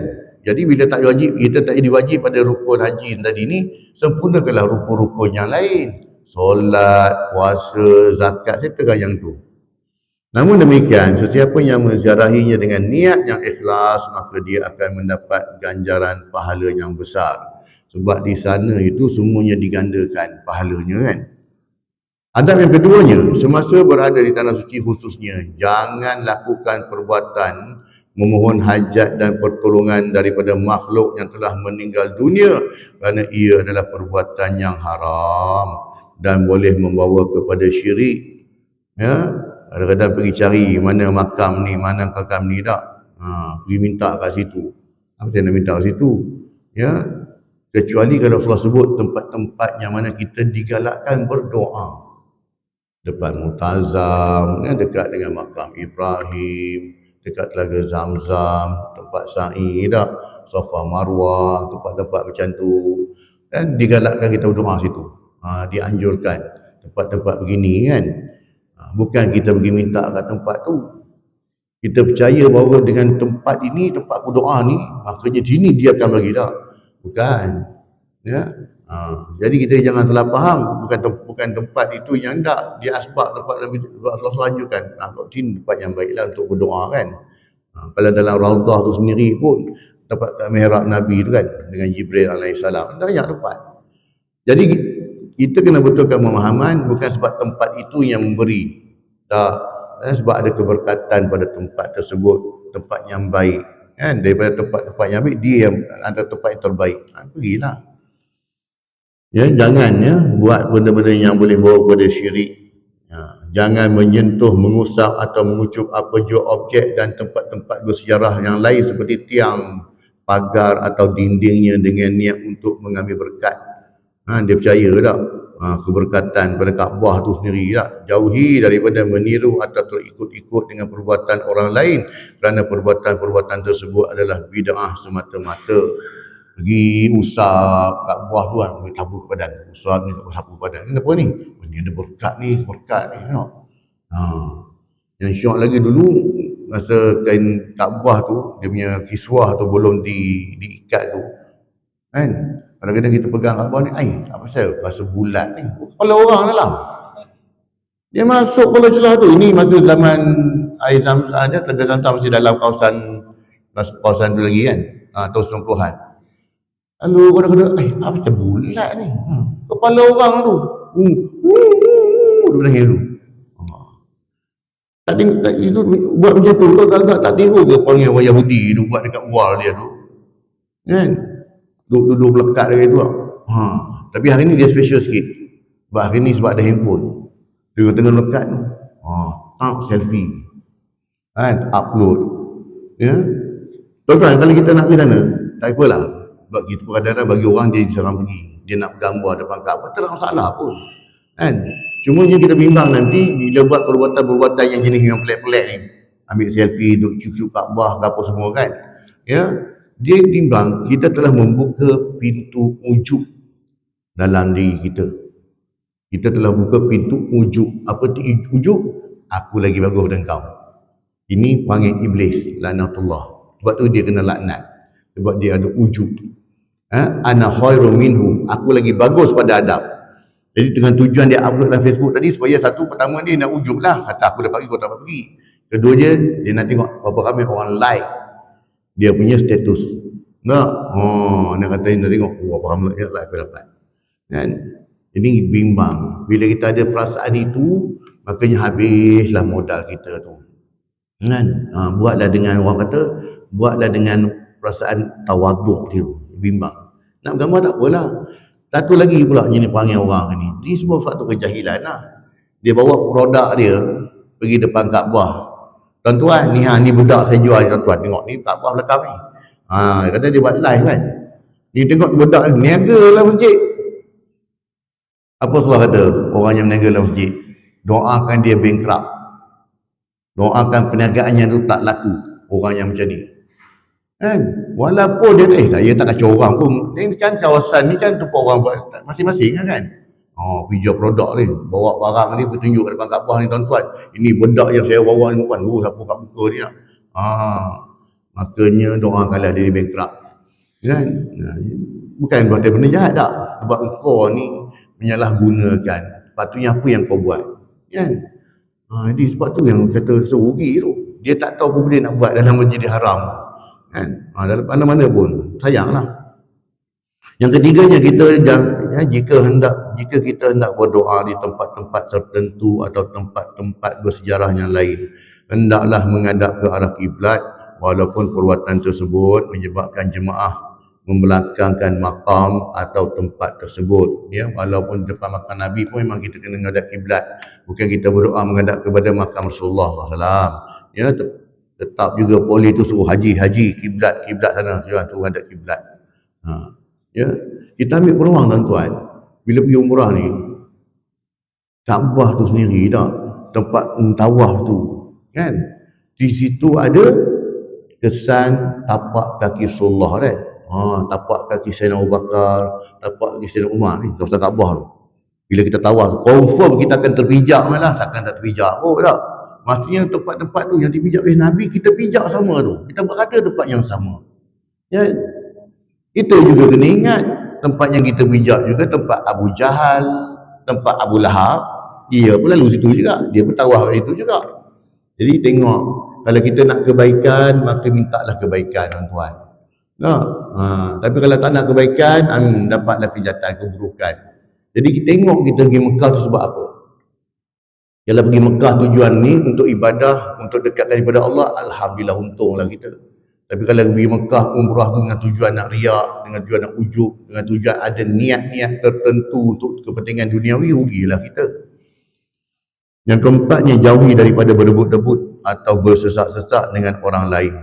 Jadi bila tak wajib, kita tak jadi wajib pada rukun haji tadi ni, sempurnakanlah rukun-rukun yang lain. Solat, puasa, zakat, sertakan yang tu. Namun demikian, sesiapa yang menziarahinya dengan niat yang ikhlas, maka dia akan mendapat ganjaran pahala yang besar. Sebab di sana itu semuanya digandakan pahalanya, kan. Adab yang keduanya, semasa berada di tanah suci khususnya, jangan lakukan perbuatan memohon hajat dan pertolongan daripada makhluk yang telah meninggal dunia, kerana ia adalah perbuatan yang haram dan boleh membawa kepada syirik. Ya, kadang-kadang pergi cari mana makam ni, mana kakam ni tak. Pergi minta kat situ. Apa dia nak minta kat situ? Ya, kecuali kalau Allah sebut tempat-tempat yang mana kita digalakkan berdoa. Dekat Multazam, ya, dekat dengan makam Ibrahim, dekat Telaga Zamzam, tempat sa'i tak, Safa Marwah, tempat-tempat macam tu. Dan digalakkan kita berdoa situ. Dianjurkan tempat-tempat begini, kan. Bukan kita pergi minta kat tempat tu. Kita percaya bahawa dengan tempat ini, tempat berdoa ni, maknanya sini dia akan bagi tak. Bukan. Ya. Jadi kita jangan salah faham, bukan tempat itu yang tak, dia asbab tempat Allah anjurkan. Sini tempat yang baiklah untuk berdoa, kan. Kalau dalam Raudah tu sendiri pun tempat mihrab Nabi tu, kan, dengan Jibril alaihissalam, banyak tempat. Jadi kita kena betulkan pemahaman, bukan sebab tempat itu yang memberi, tak, sebab ada keberkatan pada tempat tersebut, tempat yang baik, kan. Daripada tempat-tempat yang baik, dia yang antara tempat yang terbaik, pergilah. Ya, jangan buat benda-benda yang boleh bawa kepada syirik. Jangan menyentuh, mengusap atau mengucup apa jua objek dan tempat-tempat bersejarah yang lain seperti tiang, pagar atau dindingnya dengan niat untuk mengambil berkat. Dia percaya tak? Keberkatan pada Kaabah tu sendiri tak? Jauhi daripada meniru atau terikut-ikut dengan perbuatan orang lain, kerana perbuatan-perbuatan tersebut adalah bid'ah semata-mata. Pergi usap Kaabah tu, kan, boleh tabur ke badan, usap ni, tabur ke badan. Kenapa ni? Ni ada berkat ni, tengok. Yang syok lagi dulu, masa kain Kaabah tu, dia punya kiswah tu belum diikat tu, kan. Kadang-kadang kita pegang Kaabah ni, apa pasal? Rasa bulat ni, kepala orang dalam. Dia masuk kepala celah tu. Ini masa zaman air Zamzam, Telaga Zamzam masih dalam kawasan tu lagi, kan, tahun 90-an. Lalu kadang-kadang, apa macam bulat ni? Kepala orang tu. Dia menangis tu. Tak tengok, tak, itu buat macam tu, kau agak tak tengok ke panggil orang Yahudi tu buat dekat wall dia tu. Kan? Duduk melekat dekat itu. Ha. Tapi hari ni dia special sikit. Sebab hari ni sebab ada handphone. Dia tengah melekat tu. Ha. Selfie. Kan? Upload. Ya. Tuan-tuan, kalau kita nak pergi sana, tak apalah. Sebab kita kadang-kadang bagi orang dia seorang pergi. Dia nak gambar depan Kaabah, tak ada masalah pun. Kan? Cuma yang kita bimbang nanti bila buat perbuatan-perbuatan yang jenis yang pelik-pelik ni, ambil selfie, duk cucuk Kaabah ke apa semua kan. Ya, dia bimbang kita telah membuka pintu ujub dalam diri kita. Kita telah buka pintu ujub. Apa tu ujub? Aku lagi bagus dengan kau. Ini panggil iblis, laknatullah. Sebab tu dia kena laknat. Sebab dia ada ujub. Ana khairum minhu. Aku lagi bagus pada Adam. Jadi dengan tujuan dia upload dalam Facebook tadi supaya satu, pertama dia nak ujub lah. Kata aku dapat pergi, kau tak dapat pergi. Kedua dia nak tengok berapa ramai orang like dia punya status. Tak? Dia kata dia nak tengok berapa ramai like aku dapat. Kan? Jadi bimbang. Bila kita ada perasaan itu, makanya habislah modal kita tu. Kan? Buatlah dengan orang kata, buatlah dengan perasaan tawaduk dia. Bimbang. Nak gambar tak apalah. Satu lagi pula jenis panggil orang ni. Ini semua faktor kejahilan lah. Dia bawa produk dia pergi depan Kaabah. Tuan-tuan, ni budak saya jual tuan-tuan. Tengok ni Kaabah belakang ni. Kata dia buat live kan. Ni tengok budak ni, niaga dalam masjid. Apa sebab kata orang yang meniaga dalam masjid? Doakan dia bankrupt. Doakan perniagaannya tu tak laku. Orang yang macam ni. Kan? Walaupun dia saya tak kacau orang pun. Ini kan kawasan ni kan tempat orang buat masing-masing kan. Pergi jual produk ni, bawa barang ni pergi tunjuk depan Kaabah ni tuan-tuan. Ini bedak yang saya bawa ni tuan. Siapa kat muka ni nak. Makanya doakanlah dia bankrupt. Kan? Bukan buat benda jahat tak. Sebab engkau ni menyalahgunakan. Sepatutnya apa yang kau buat. Kan? Jadi sebab tu yang kata serugi tu. Dia tak tahu apa benda nak buat dalam Masjidil Haram. Kan? Dalam mana-mana pun sayanglah. Yang ketiganya kita jika kita hendak berdoa di tempat-tempat tertentu atau tempat-tempat bersejarah yang lain, hendaklah menghadap ke arah kiblat walaupun perbuatan tersebut menyebabkan jemaah membelakangkan makam atau tempat tersebut. Ya, walaupun depan makam Nabi pun memang kita kena menghadap kiblat. Bukan kita berdoa menghadap kepada makam Rasulullah SAW. Ya, tetap juga boleh tu suruh haji kiblat sana, jangan suruh hadap kiblat. Ya, kita ambil peluang tuan-tuan. Bila pergi umrah ni, Kaabah tu sendiri dah, tempat tawaf tu, kan? Di situ ada kesan tapak kaki Rasulullah kan. Tapak kaki Sayyidina Abu Bakar, tapak kaki Sayyidina Umar ni, kawasan Kaabah tu. Bila kita tawaf, confirm kita akan terpijak malah, takkan tak terpijak. Tak. Maksudnya tempat-tempat tu yang dipijak oleh Nabi, kita pijak sama tu. Kita berada tempat yang sama. Ya, kita juga kena ingat tempat yang kita pijak juga tempat Abu Jahal, tempat Abu Lahab. Dia pun lalu situ juga. Dia pun tawaf itu juga. Jadi tengok, kalau kita nak kebaikan, maka mintalah kebaikan tuan-tuan. Tapi kalau tak nak kebaikan, dapatlah kejahatan, keburukan. Jadi kita tengok kita pergi Mekah tu sebab apa? Kalau pergi Mekah tujuan ni untuk ibadah, untuk dekat daripada Allah, alhamdulillah untunglah kita. Tapi kalau pergi Mekah umrah tu dengan tujuan nak riak, dengan tujuan nak ujub, dengan tujuan ada niat-niat tertentu untuk kepentingan duniawi, rugilah kita. Yang keempatnya, jauhi daripada berebut-rebut atau bersesak-sesak dengan orang lain.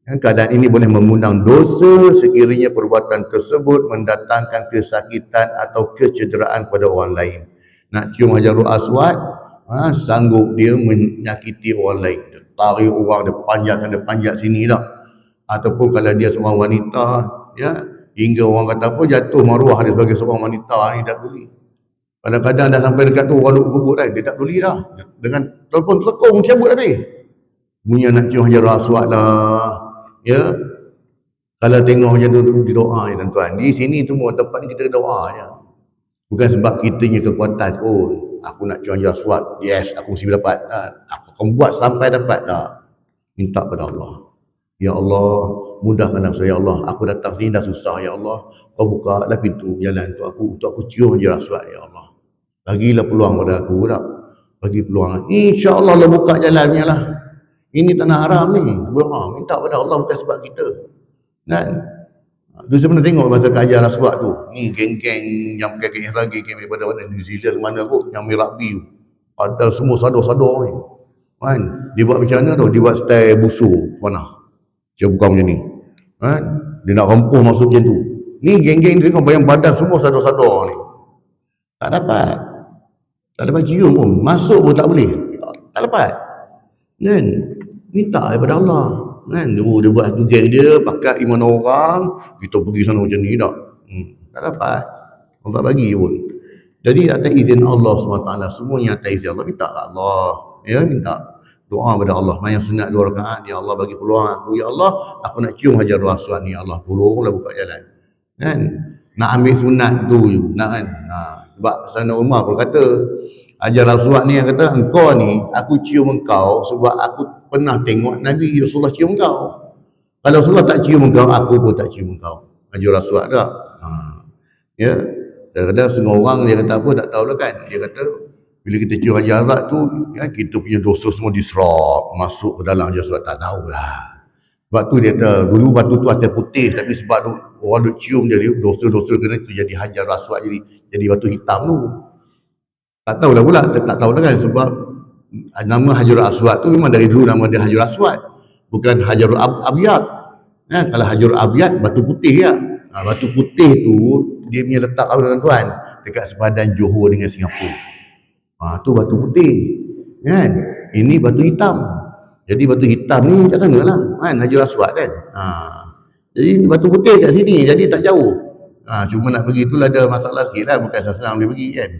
Keadaan ini boleh mengundang dosa sekiranya perbuatan tersebut mendatangkan kesakitan atau kecederaan pada orang lain. Nak cium Hajarul Aswad, sanggup dia menyakiti orang lain. Dia tarik orang, dia panjat sini dah. Ataupun kalau dia seorang wanita, ya, hingga orang kata apa, jatuh maruah dia sebagai seorang wanita ni, tak boleh. Kadang-kadang dah sampai dekat tu orang duk kebut dah, dia tak boleh dah. Dengan telefon telekong cabut tadi. Bunyi nak cium Hajarul Aswad lah. Ya. Kalau tengok macam tu di doa ya tuan-tuan. Di sini semua tempat ni kita doa je. Bukan sebab kitanya kekuatan. Aku nak cium Hajarul Aswad. Yes, aku mesti dapat. Aku akan buat sampai dapat dah. Minta pada Allah. Ya Allah, mudahkanlah saya, ya Allah. Aku datang sini dah susah, ya Allah. Kau bukalah pintu jalan untuk aku cium Hajarul Aswad, ya Allah. Bagilah peluang pada aku dah. bagi peluang. InsyaAllah Allah buka jalannya lah. Ini tanah haram ni. Minta pada Allah bukan sebab kita. Kan? Tu saya pernah tengok masa kajian Aswad tu. Ni geng-geng yang pakai geng lagi, geng daripada mana, New Zealand mana kot, yang main rugby tu. Ada semua sadar-sadar ni. Kan? Dia buat macam mana tu? Dia buat style busur panah. Dia buka macam ni. Kan? Dia nak rempuh masuk macam tu. Ni geng-geng ni tengok bayang badan semua sadar-sadar ni. Tak dapat. Tak dapat cium pun. Masuk pun tak boleh. Tak dapat. Kan? Minta daripada Allah. Kan? Dia buat satu geng dia, pakat 5 orang, kita pergi sana macam ni tak. Tak dapat. Allah tak bagi pun. Jadi atas izin Allah SWT, semuanya atas izin Allah. Minta kat Allah. Ya, minta. Doa kepada Allah. Mayang sunat 2 rakaat. Ya Allah bagi peluang aku. Ya Allah, aku nak cium Hajarul Aswad ni. Ya Allah, tolonglah buka jalan. Kan? Nak ambil sunat tu. Nak kan? Sebab sana Umar pun kata, Hajarul Aswad ni yang kata, engkau ni, aku cium engkau sebab aku pernah tengok Nabi Rasulullah cium engkau. Kalau Rasulullah tak cium engkau, aku pun tak cium engkau. Hajarul Aswad tak? Ya. Kadang-kadang setengah orang dia kata apa, tak tahu lah kan. Dia kata, bila kita cium Hajarul Aswad tu, ya, kita punya dosa semua diserap, masuk ke dalam Hajarul Aswad, tak tahulah. Sebab tu dia kata, dulu batu tu asal putih, tapi sebab tu orang duk cium dia, dosa-dosa kena tu jadi Hajarul Aswad, jadi batu hitam tu. Tak tahulah pula, tak tahulah kan, sebab nama Hajarul Aswad tu memang dari dulu nama dia Hajarul Aswad, bukan Hajarul Abyad. Kalau Hajarul Abyad batu putih ya. Batu putih tu dia punya letak apa tuan-tuan, dekat sepadan Johor dengan Singapura. Tu batu putih. Kan? Ini batu hitam. Jadi batu hitam ni kat sana lah, kan, Hajarul Aswad kan. Jadi batu putih kat sini, jadi tak jauh. Cuma nak pergi itulah ada masalah sikit lah, bukan senang dia pergi kan.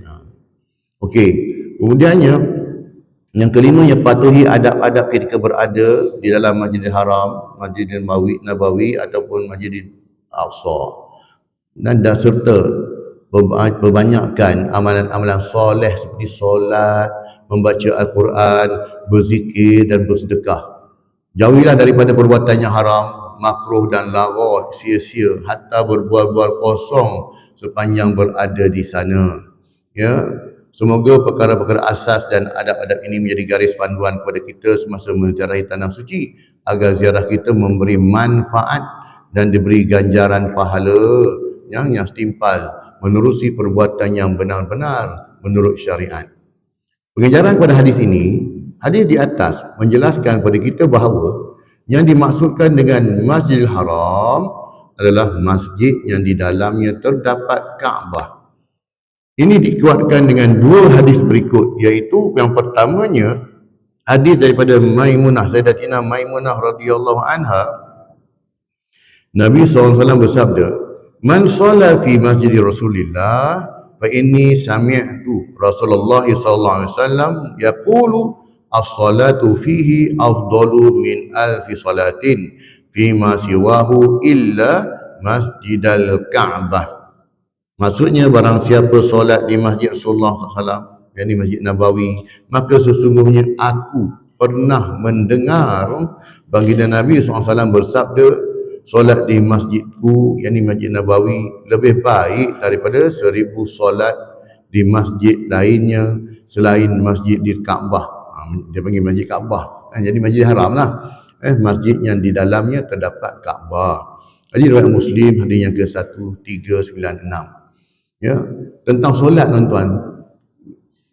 Okey, kemudiannya yang kelima, yang patuhi adab-adab ketika berada di dalam Masjidil Haram, Masjidil Nabawi ataupun Masjidil Aqsa, dan serta perbanyakkan amalan-amalan soleh seperti solat, membaca Al-Quran, berzikir dan bersedekah. Jauhilah daripada perbuatan yang haram, makruh dan lagha, sia-sia, hatta berbual-bual kosong sepanjang berada di sana. Ya. Semoga perkara-perkara asas dan adab-adab ini menjadi garis panduan kepada kita semasa menziarahi tanah suci, agar ziarah kita memberi manfaat dan diberi ganjaran pahala yang setimpal menerusi perbuatan yang benar-benar menurut syariat. Pengejaran pada hadis ini, hadis di atas menjelaskan kepada kita bahawa yang dimaksudkan dengan Masjidil Haram adalah masjid yang di dalamnya terdapat Kaabah. Ini dikuatkan dengan 2 hadis berikut, iaitu yang pertamanya hadis daripada Maimunah, Sayyidatina Maimunah radhiyallahu anha. Nabi SAW bersabda, "Man shalla fi masjid Rasulillah fa inni sami'tu Rasulullah SAW yaqulu as-salatu fihi afdalu min alfi salatin fi ma siwahu illa masjidal Ka'bah." Maksudnya, barang siapa solat di Masjid Rasulullah SAW, yakni Masjid Nabawi, maka sesungguhnya aku pernah mendengar baginda Nabi SAW bersabda, solat di masjidku, yakni Masjid Nabawi, lebih baik daripada 1000 solat di masjid lainnya selain masjid di Kaabah. Dia panggil Masjid Kaabah. Jadi Masjid Haram lah. Masjid yang di dalamnya terdapat Kaabah. Jadi riwayat Muslim, hadis yang ke-1396. Ya, tentang solat tuan-tuan,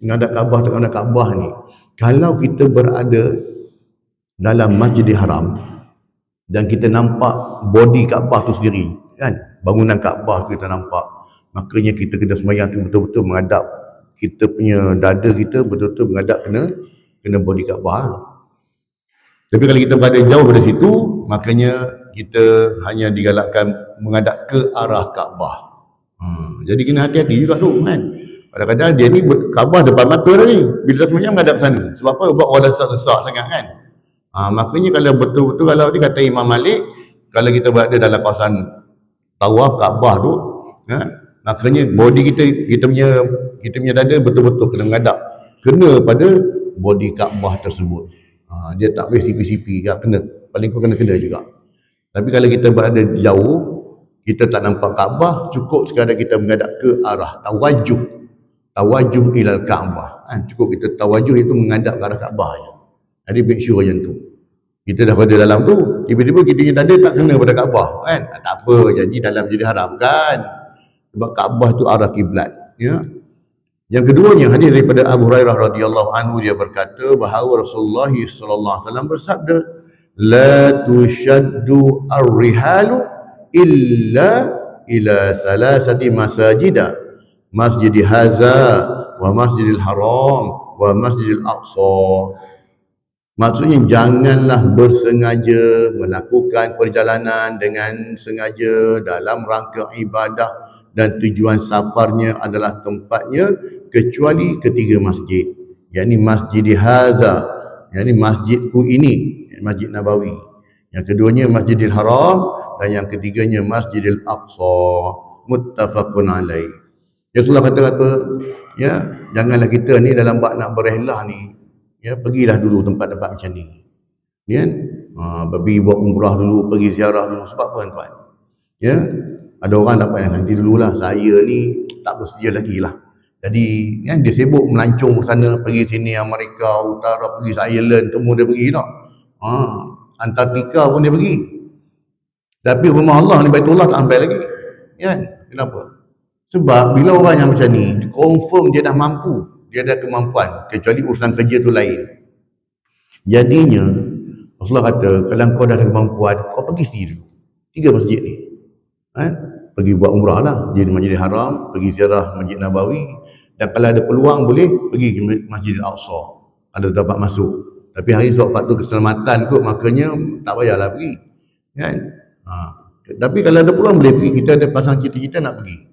menghadap Kaabah, tak menghadap Kaabah ni, kalau kita berada dalam Masjidil Haram dan kita nampak body Kaabah tu sendiri, kan, bangunan Kaabah tu kita nampak, makanya kita kena sembahyang tu betul-betul menghadap, kita punya dada kita betul-betul menghadap kena body Kaabah. Tapi kalau kita berada jauh dari situ, makanya kita hanya digalakkan menghadap ke arah Kaabah. Jadi kena hati-hati juga tu kan. Kadang-kadang dia ni Kaabah depan mata dah ni, bila semuanya menghadap sana. Sebab apa? Sebab orang sesak sangat kan. Makanya kalau betul-betul, kalau dia kata Imam Malik, kalau kita berada dalam kawasan tawaf Kaabah tu, makanya body kita punya dada betul-betul kena menghadap, kena pada body Kaabah tersebut. Dia tak boleh sipi-sipi, kena, paling kau kena juga. Tapi kalau kita berada jauh, kita tak nampak Kaabah, cukup sekadar kita menghadap ke arah tawajuh. tawajuh ilal Kaabah. Cukup kita tawajuh itu menghadap ke arah Kaabah je. Jadi make sure macam tu. Kita dah pada dalam tu, tiba-tiba kita yang tadi tak kena pada Kaabah kan. Tak apa, jadi dalam jadi haram kan. Sebab Kaabah tu arah kiblat, ya. Yang keduanya, hadis daripada Abu Hurairah radhiyallahu anhu, dia berkata bahawa Rasulullah sallallahu alaihi wasallam bersabda, la tushaddu ar-rihalu illa ila thalathati masajida, Masjid Hadza wa Masjidil Haram wa Masjidil Aqsa. Maksudnya janganlah bersengaja melakukan perjalanan dengan sengaja dalam rangka ibadah dan tujuan safarnya adalah tempatnya kecuali ketiga masjid, yakni Masjid Hadza, yakni masjidku ini, Masjid Nabawi. Yang keduanya Masjidil Haram dan yang ketiganya Masjidil Aqsa. Muttafaqun alaih. Rasulullah kata apa? Ya, janganlah kita ni dalam bab nak berihlah ni, ya, pergilah dulu tempat-tempat macam ni. Ya, pergi buat umrah dulu, pergi ziarah dulu. Sebab apa tuan? Ya, ada orang tak payah nanti dululah. Saya ni tak bersedia lagi lah. Jadi kan dia sibuk melancong sana, pergi sini, Amerika Utara, pergi Ireland, semua dia pergi tak. Antartika pun dia pergi. Tapi rumah Allah ni, Baitullah, tak sampai lagi. Ya, kenapa? Sebab bila orang yang macam ni, confirm dia dah mampu, dia ada kemampuan, kecuali urusan kerja tu lain. Jadinya Rasulullah kata, kalau kau dah ada kemampuan, kau pergi sini dulu, 3 masjid ni. Pergi buat umrah lah, di Masjidil Haram, pergi ziarah Masjid Nabawi, dan kalau ada peluang boleh pergi ke Masjidil Aqsa kalau dapat masuk. Tapi hari sebab faktor keselamatan kot, makanya tak payahlah pergi kan. Tapi kalau ada peluang boleh pergi, kita ada pasang cita-cita nak pergi.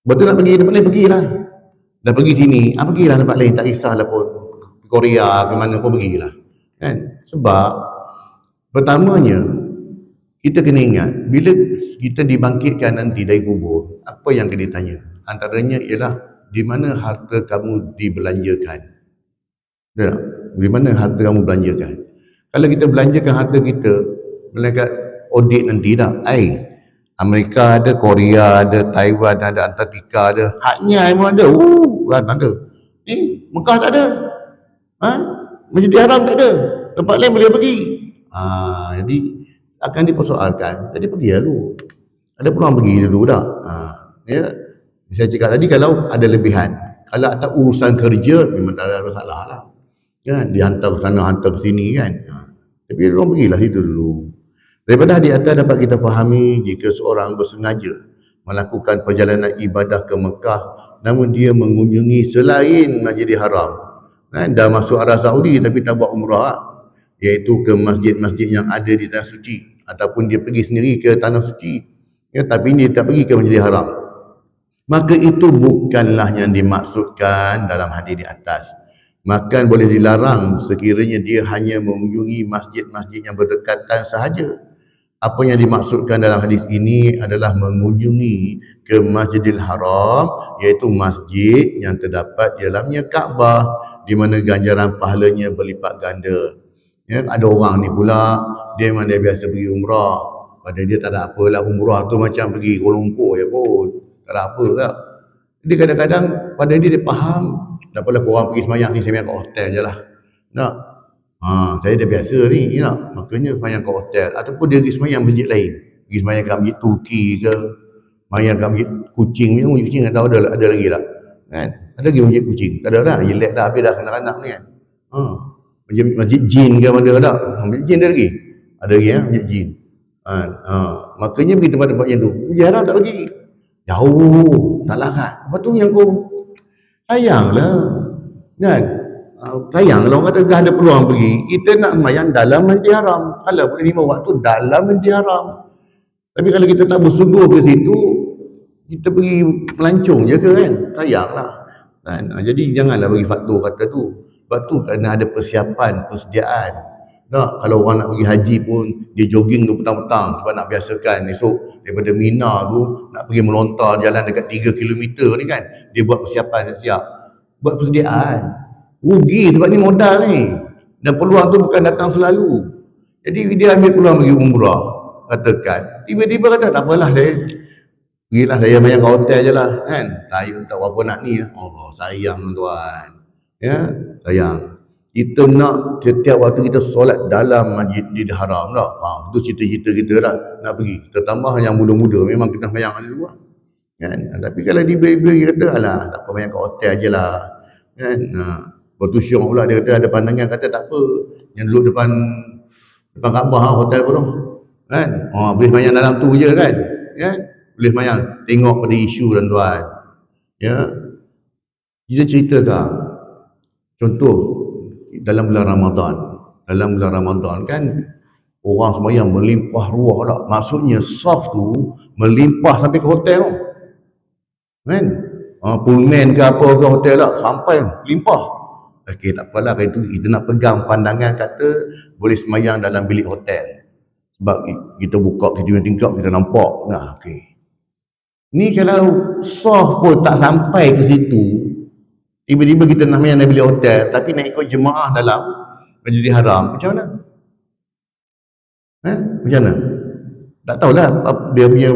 Betul nak pergi tempat lain, pergilah. Dah pergi sini, pergilah tempat lain, tak kisahlah pun Korea ke mana pun pergilah kan. Sebab pertamanya kita kena ingat, bila kita dibangkitkan nanti dari kubur, apa yang kena ditanya? Antaranya ialah di mana harta kamu dibelanjakan. Betul tak? Di mana harta kamu belanjakan? Kalau kita belanjakan harta kita, malaikat audit nanti dah. Amerika ada, Korea ada, Taiwan ada, Antartika ada, haknya memang ada. Tak ada. Mekah tak ada. Masjidil Haram tak ada. Tempat lain boleh pergi. Jadi akan dipersoalkan. Jadi pergilah dulu. Ada peluang pergi dulu dah. Ya. Saya cakap tadi kalau ada lebihan. Kalau ada urusan kerja, memang tak ada masalah lah. Kan? Dihantar ke sana, hantar ke sini kan. Tapi orang pergilah situ dulu. Daripada hadis atas dapat kita fahami, jika seorang bersengaja melakukan perjalanan ibadah ke Mekah, namun dia mengunjungi selain Masjidil Haram, dah masuk Arab Saudi tapi tak buat umrah, iaitu ke masjid-masjid yang ada di Tanah Suci, ataupun dia pergi sendiri ke Tanah Suci, ya, tapi dia tak pergi ke Masjidil Haram, maka itu bukanlah yang dimaksudkan dalam hadis di atas. Maka boleh dilarang sekiranya dia hanya mengunjungi masjid-masjid yang berdekatan sahaja. Apa yang dimaksudkan dalam hadis ini adalah mengunjungi ke Masjidil Haram, iaitu masjid yang terdapat di dalamnya Kaabah, di mana ganjaran pahalanya berlipat ganda. Ya, ada orang ni pula, dia memang dia biasa pergi umrah, pada dia tak ada apalah, umrah tu macam pergi Kuala Lumpur ya pun, tak ada apa tak. Jadi kadang-kadang pada dia faham, tak apalah korang pergi semayang ni, saya semayang kat hotel je lah. Nak? Saya dah biasa ni, nak? Makanya semayang kat hotel. Ataupun dia pergi semayang masjid lain. Pergi semayang kat masjid Turki ke, semayang kat masjid Kuching. Masjid Kuching tak tahu ada lagi tak? Kan? Ada lagi masjid Kuching? Tak ada dah, jelek dah, habis dah kanak-kanak ni kan. Masjid Jin ke mana tak? Masjid Jin ada lagi? Ada lagi ya, masjid Jin. Makanya pergi tempat-tempat yang tu. Jarang tak pergi. Jauh, tak larat. Lepas tu yang kau sayanglah kan. Sayang kalau orang kata dah ada peluang pergi, kita nak semayang dalam Masjidil Haram. Kalau boleh 5 waktu dalam Masjidil Haram. Tapi kalau kita tak bersungguh ke situ, kita pergi melancong je ke kan. Sayanglah kan. Jadi janganlah bagi faktor kata tu. Sebab tu kena ada persiapan, persediaan. Tak, kalau orang nak pergi haji pun dia jogging tu petang-petang sebab nak biasakan esok daripada Mina tu nak pergi melontar jalan dekat 3 km ni kan. Dia buat persiapan, siap. Buat persediaan. Rugi sebab ni modal ni. Dan peluang tu bukan datang selalu. Jadi dia ambil peluang pergi umrah, katakan. Tiba-tiba kata tak apalah saya Pergilah saya bayar kat hotel je lah kan. Saya tak apa nak ni lah. Allah sayang tuan. Ya, sayang. Kita nak setiap waktu kita solat dalam Masjidil Haram tak? Itu cita-cita kita dah nak pergi. Tertambah yang muda-muda memang kita bayang ada luar. Kan? Tapi kalau dia kata alah tak apa bayar kat hotel je lah. Kan? Bertusyuk pula dia kata ada pandangan kata tak apa. Yang duduk depan Kaabah hotel pun tu. Kan? Boleh bayang dalam tu je kan? Kan? Boleh bayang tengok pada isu tuan-tuan. Ya. Kita cerita tak? Contoh dalam bulan Ramadan kan orang sembahyang melimpah ruah lah. Maksudnya soft tu melimpah sampai ke hotel tu. Kan? Pullman ke apa ke hotel lah sampai limpah. Okey, tak apalah kalau itu kita nak pegang pandangan kata boleh sembahyang dalam bilik hotel. Sebab kita buka kita punya tingkap kita nampak. Nah, okey. Ni kalau soft pun tak sampai ke situ, tiba-tiba kita nak main bilik hotel tapi nak ikut jemaah dalam Masjidil Haram, macam mana? Macam mana? Tak tahulah dia punya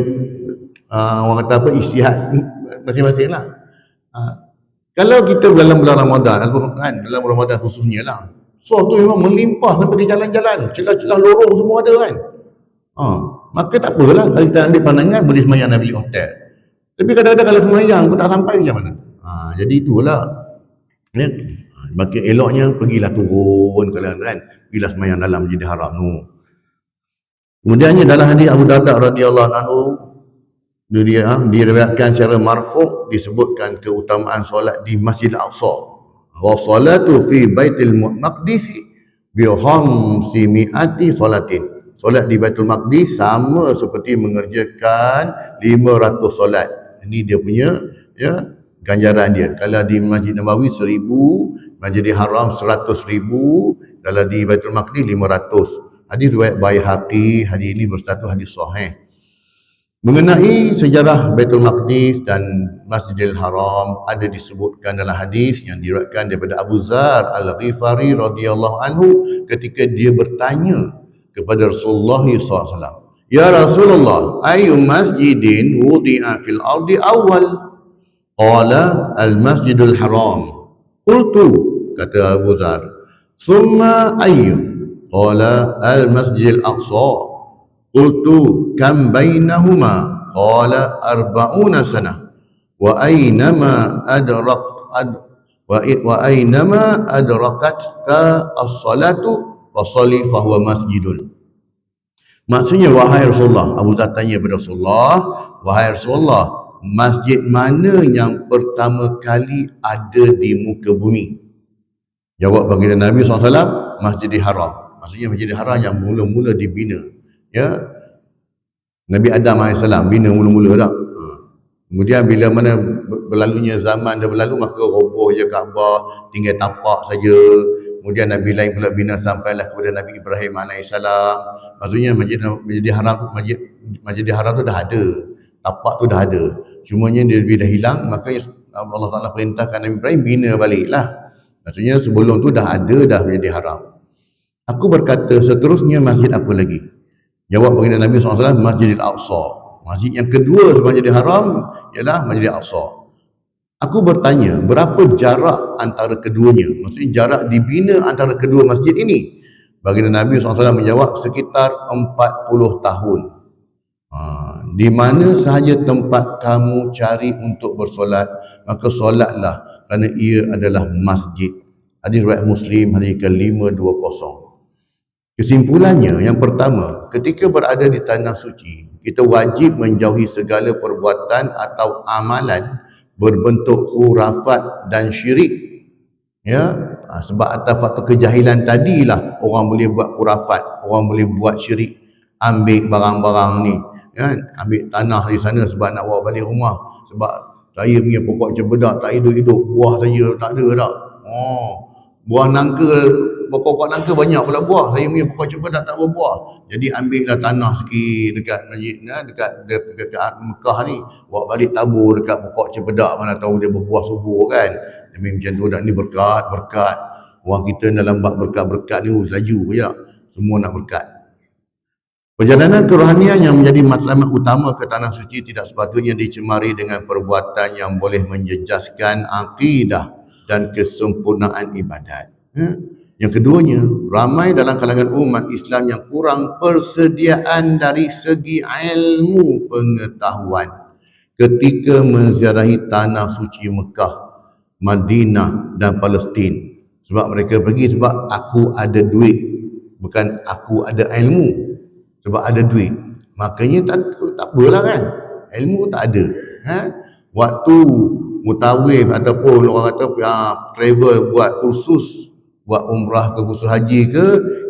orang kata apa, ijtihad masing-masing lah. Kalau kita dalam bulan Ramadan kan, dalam bulan Ramadan khususnya lah, soft tu memang melimpah sampai ke jalan-jalan, celah-celah lorong semua ada kan. Maka tak apalah kalau kita ambil pandangan boleh sembahyang dalam bilik hotel. Tapi kadang-kadang kalau sembahyang pun tak sampai macam mana? Jadi itulah. Ya. Makin eloknya pergilah turun kalian kan. Pergilah sembahyang dalam Masjidil Haram tu. Kemudiannya dalam hadis Abu Darda radhiyallahu anhu diriwayatkan secara marfu' disebutkan keutamaan solat di Masjid Al-Aqsa. Wa salatu fi Baitul Maqdis bi khamsimi'ati salatin. Solat di Baitul Maqdis sama seperti mengerjakan 500 solat. Ini dia punya ganjaran dia. Kalau di Masjid Nabawi 1000, Masjidil Haram 100,000, kalau di Baitul Maqdis 500. Hadis riwayat Baihaqi, hadis ini berstatus hadis sahih. Mengenai sejarah Baitul Maqdis dan Masjidil Haram ada disebutkan dalam hadis yang diriwayatkan daripada Abu Zar Al-Ghifari radhiyallahu anhu ketika dia bertanya kepada Rasulullah SAW, "Ya Rasulullah, ayu masjidin wudi'a fil ardi awal?" Qala al-Masjidul Haram. Qultu, kata Abu Zar, "Summa ayyu?" Qala al-Masjidil Aqsa. Qultu, "Kam bainahuma?" Qala 40 sanah. Wa aynama adrakatka as-salatu fasalli fahuwa masjidun. Maksudnya, wahai Rasulullah, Abu Zar tanya kepada Rasulullah, wahai Rasulullah, masjid mana yang pertama kali ada di muka bumi? Jawab baginda Nabi SAW, Masjidil Haram. Maksudnya Masjidil Haram yang mula-mula dibina. Ya, Nabi Adam AS bina mula-mula tak? Kemudian bila mana berlalunya zaman dia berlalu, maka roboh je Kaabah, tinggal tapak saja. Kemudian Nabi lain pula bina sampailah kepada Nabi Ibrahim AS. Maksudnya Masjidil Haram tu dah ada, tapak tu dah ada. Cumanya dia dah hilang, makanya Allah Ta'ala perintahkan Nabi Ibrahim bina baliklah. Maksudnya sebelum tu dah ada dah Masjidil Haram. Aku berkata, seterusnya masjid apa lagi? Jawab baginda Nabi SAW, Masjidil Aqsa. Masjid yang kedua sebelum Masjidil Haram ialah Masjidil Aqsa. Aku bertanya, berapa jarak antara keduanya? Maksudnya jarak dibina antara kedua masjid ini. Baginda Nabi SAW menjawab, sekitar 40 tahun. Di mana sahaja tempat kamu cari untuk bersolat, maka solatlah, kerana ia adalah masjid. Hadis riwayat Muslim, hadis ke-520. Kesimpulannya, yang pertama, ketika berada di tanah suci, kita wajib menjauhi segala perbuatan atau amalan berbentuk khurafat dan syirik. Ya, sebab atas faktor kejahilan tadilah orang boleh buat khurafat, orang boleh buat syirik, ambil barang-barang ni, kan, ambil tanah di sana sebab nak bawa balik rumah, sebab saya punya pokok cempedak tak hidup-hidup, buah saja tak ada tak. Buah nangka, pokok nangka banyak pula buah, saya punya pokok cempedak tak berbuah. Jadi ambillah tanah sikit dekat masjid, dekat Mekah ni, bawa balik tabur dekat pokok cempedak, mana tahu dia berbuah subur kan. Demi macam tu dak, ni berkat. Orang kita dalam bab berkat-berkat ni laju je, semua nak berkat. Perjalanan kerohanian yang menjadi matlamat utama ke tanah suci tidak sepatutnya dicemari dengan perbuatan yang boleh menjejaskan akidah dan kesempurnaan ibadat. Yang keduanya, ramai dalam kalangan umat Islam yang kurang persediaan dari segi ilmu pengetahuan ketika menziarahi tanah suci Mekah, Madinah dan Palestin. Sebab mereka pergi sebab aku ada duit, bukan aku ada ilmu. Sebab ada duit, makanya tak apalah kan, ilmu tak ada. Waktu mutawif ataupun orang kata travel buat kursus, buat umrah ke kursus haji ke,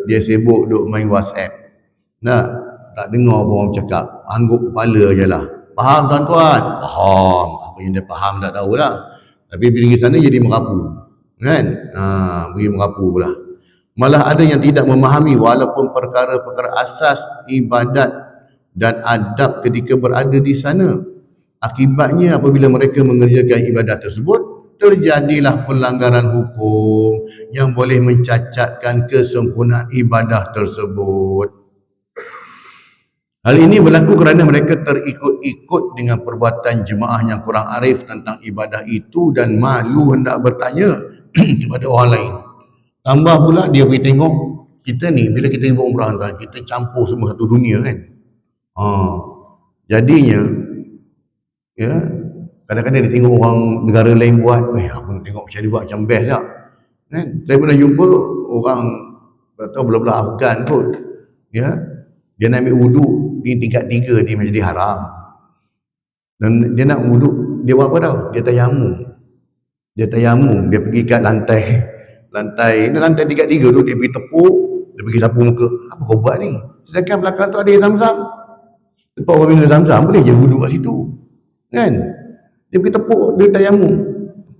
dia sibuk duk main WhatsApp. Tak dengar apa orang cakap, angguk kepala je lah. Faham tuan-tuan? Faham. Apa yang dia faham tak tahulah. Tapi pergi sana jadi merapu, kan? Pergi merapu pula. Malah ada yang tidak memahami walaupun perkara-perkara asas ibadat dan adab ketika berada di sana. Akibatnya apabila mereka mengerjakan ibadat tersebut, terjadilah pelanggaran hukum yang boleh mencacatkan kesempurnaan ibadah tersebut. Hal ini berlaku kerana mereka terikut-ikut dengan perbuatan jemaah yang kurang arif tentang ibadah itu dan malu hendak bertanya kepada orang lain. Tambah pula dia pergi tengok kita ni, bila kita buat umrah tuan, kita campur semua satu dunia kan. Jadinya ya, kadang-kadang dia tengok orang negara lain buat, aku tengok macam dia buat macam best tak kan. Saya pernah jumpa orang atau belah-belah Afghan kot, ya, dia nak ambil wuduk di tingkat 3 di Masjidil Haram, dan dia nak wuduk, dia buat apa tau, dia tayamum, dia pergi kat lantai tingkat 3 tu, dia pergi tepuk, dia pergi sapu muka. Apa kau buat ni? Sedangkan belakang tu ada Zam-Zam. Tempat orang minum Zam-Zam, boleh je wuduk kat situ kan. Dia pergi tepuk, dia tayamum.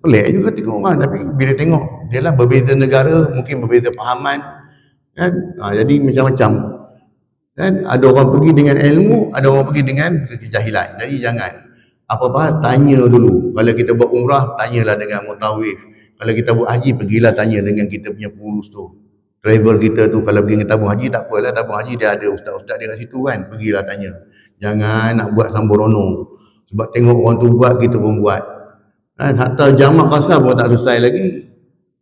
Pelik juga tengok orang, tapi bila tengok dia lah berbeza negara, mungkin berbeza fahaman kan. Jadi macam-macam kan. Ada orang pergi dengan ilmu, ada orang pergi dengan kejahilan. Jadi jangan apa-apa tanya dulu. Kalau kita buat umrah, tanyalah dengan mutawif. Kalau kita buat haji, pergilah tanya dengan kita punya pengurus tu, travel kita tu. Kalau pergi dengan tabung haji, tak apalah, tabung haji dia ada ustaz-ustaz dia kat situ kan, pergilah tanya. Jangan nak buat samborono, sebab tengok orang tu buat, kita pun buat kan. Hatta jamak kasar pun tak selesai lagi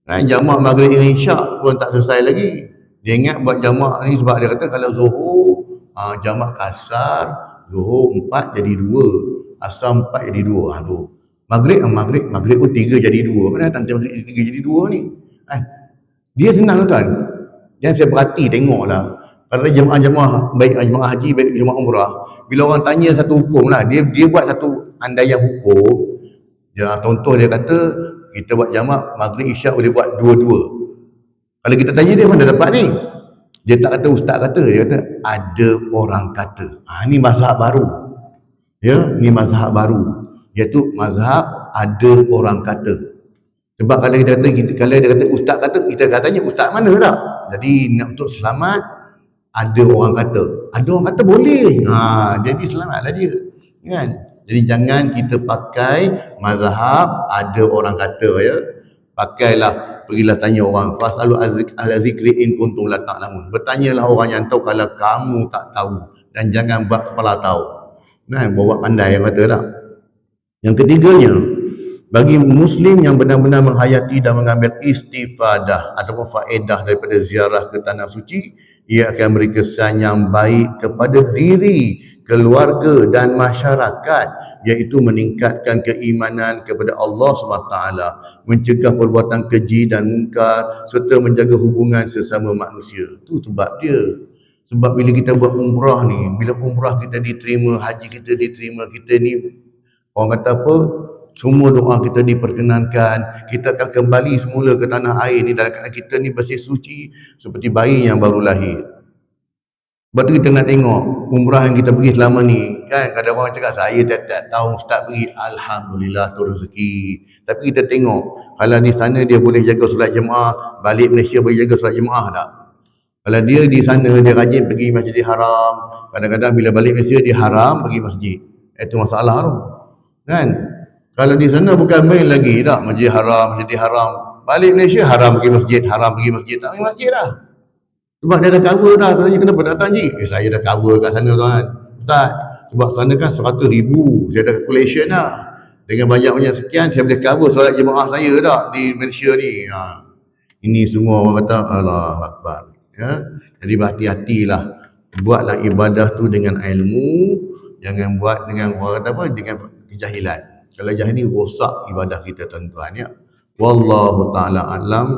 kan, jamak maghrib dengan isyak pun tak selesai lagi. Dia ingat buat jamak ni sebab dia kata kalau zuhur jamak kasar, zuhur 4 jadi 2, asar 4 jadi 2. Tu Maghrib pun 3 jadi 2. Mana datang maghrib 3 jadi 2 ni? Dia senang tuan. Jangan saya perhati, tengoklah. Kalau jemaah-jemaah, baik jemaah haji, baik jemaah umrah, bila orang tanya satu hukum lah, dia buat satu andaian hukum. Contoh dia kata, kita buat jamak, maghrib isyak boleh buat 2-2. Kalau kita tanya dia, mana dapat ni? Dia tak kata ustaz kata, dia kata ada orang kata. Ni mazhab baru. Ya, ni mazhab baru. Iaitu mazhab ada orang kata. Sebab kalau dia kata ustaz kata, kita katanya ustaz mana tak? Jadi nak untuk selamat, ada orang kata. Ada orang kata boleh. Jadi selamatlah dia. Kan? Jadi jangan kita pakai mazhab ada orang kata ya. Pakailah, pergilah tanya orang. Fasalu ahla zikri in kuntum la ta'lamun. Bertanyalah orang yang tahu kalau kamu tak tahu, dan jangan buat kepala tahu. Kan? Bawa pandai yang kata tak? Yang ketiganya, bagi Muslim yang benar-benar menghayati dan mengambil istifadah ataupun faedah daripada ziarah ke tanah suci, ia akan beri kesan yang baik kepada diri, keluarga dan masyarakat, iaitu meningkatkan keimanan kepada Allah SWT, mencegah perbuatan keji dan mungkar, serta menjaga hubungan sesama manusia. Itu sebab dia. Sebab bila kita buat umrah ni, bila umrah kita diterima, haji kita diterima, kita ni orang kata apa, semua doa kita diperkenankan, kita akan kembali semula ke tanah air ni dalam keadaan kita ni bersih suci seperti bayi yang baru lahir. Sebab tu kita nak tengok umrah yang kita pergi selama ni kan. Kadang orang cakap saya tak tahu ustaz pergi, alhamdulillah tu rezeki. Tapi kita tengok kalau di sana dia boleh jaga solat jemaah, balik Malaysia boleh jaga solat jemaah tak? Kalau dia di sana dia rajin pergi Masjidil Haram, kadang-kadang bila balik Malaysia dia haram pergi masjid, itu masalah tu kan. Kalau di sana bukan main lagi tak, Masjidil Haram, balik Malaysia haram pergi masjid, tak pergi masjid dah. Sebab dia dah cover dah. Katanya kenapa datang Ji? Saya dah cover kat sana tuan. Ustaz, sebab sana kan 100,000. Saya dah calculation dah. Dengan banyak-banyak sekian, saya boleh cover solat jemaah saya dah di Malaysia ni. Ini semua orang kata, Allah Akbar. Ya? Jadi berhati-hatilah. Buatlah ibadah tu dengan ilmu. Jangan buat dengan orang kata apa? Dengan kejahilan. Kalau jahil ni rosak ibadah kita tuan-tuan. Ya? Wallahu ta'ala a'lam.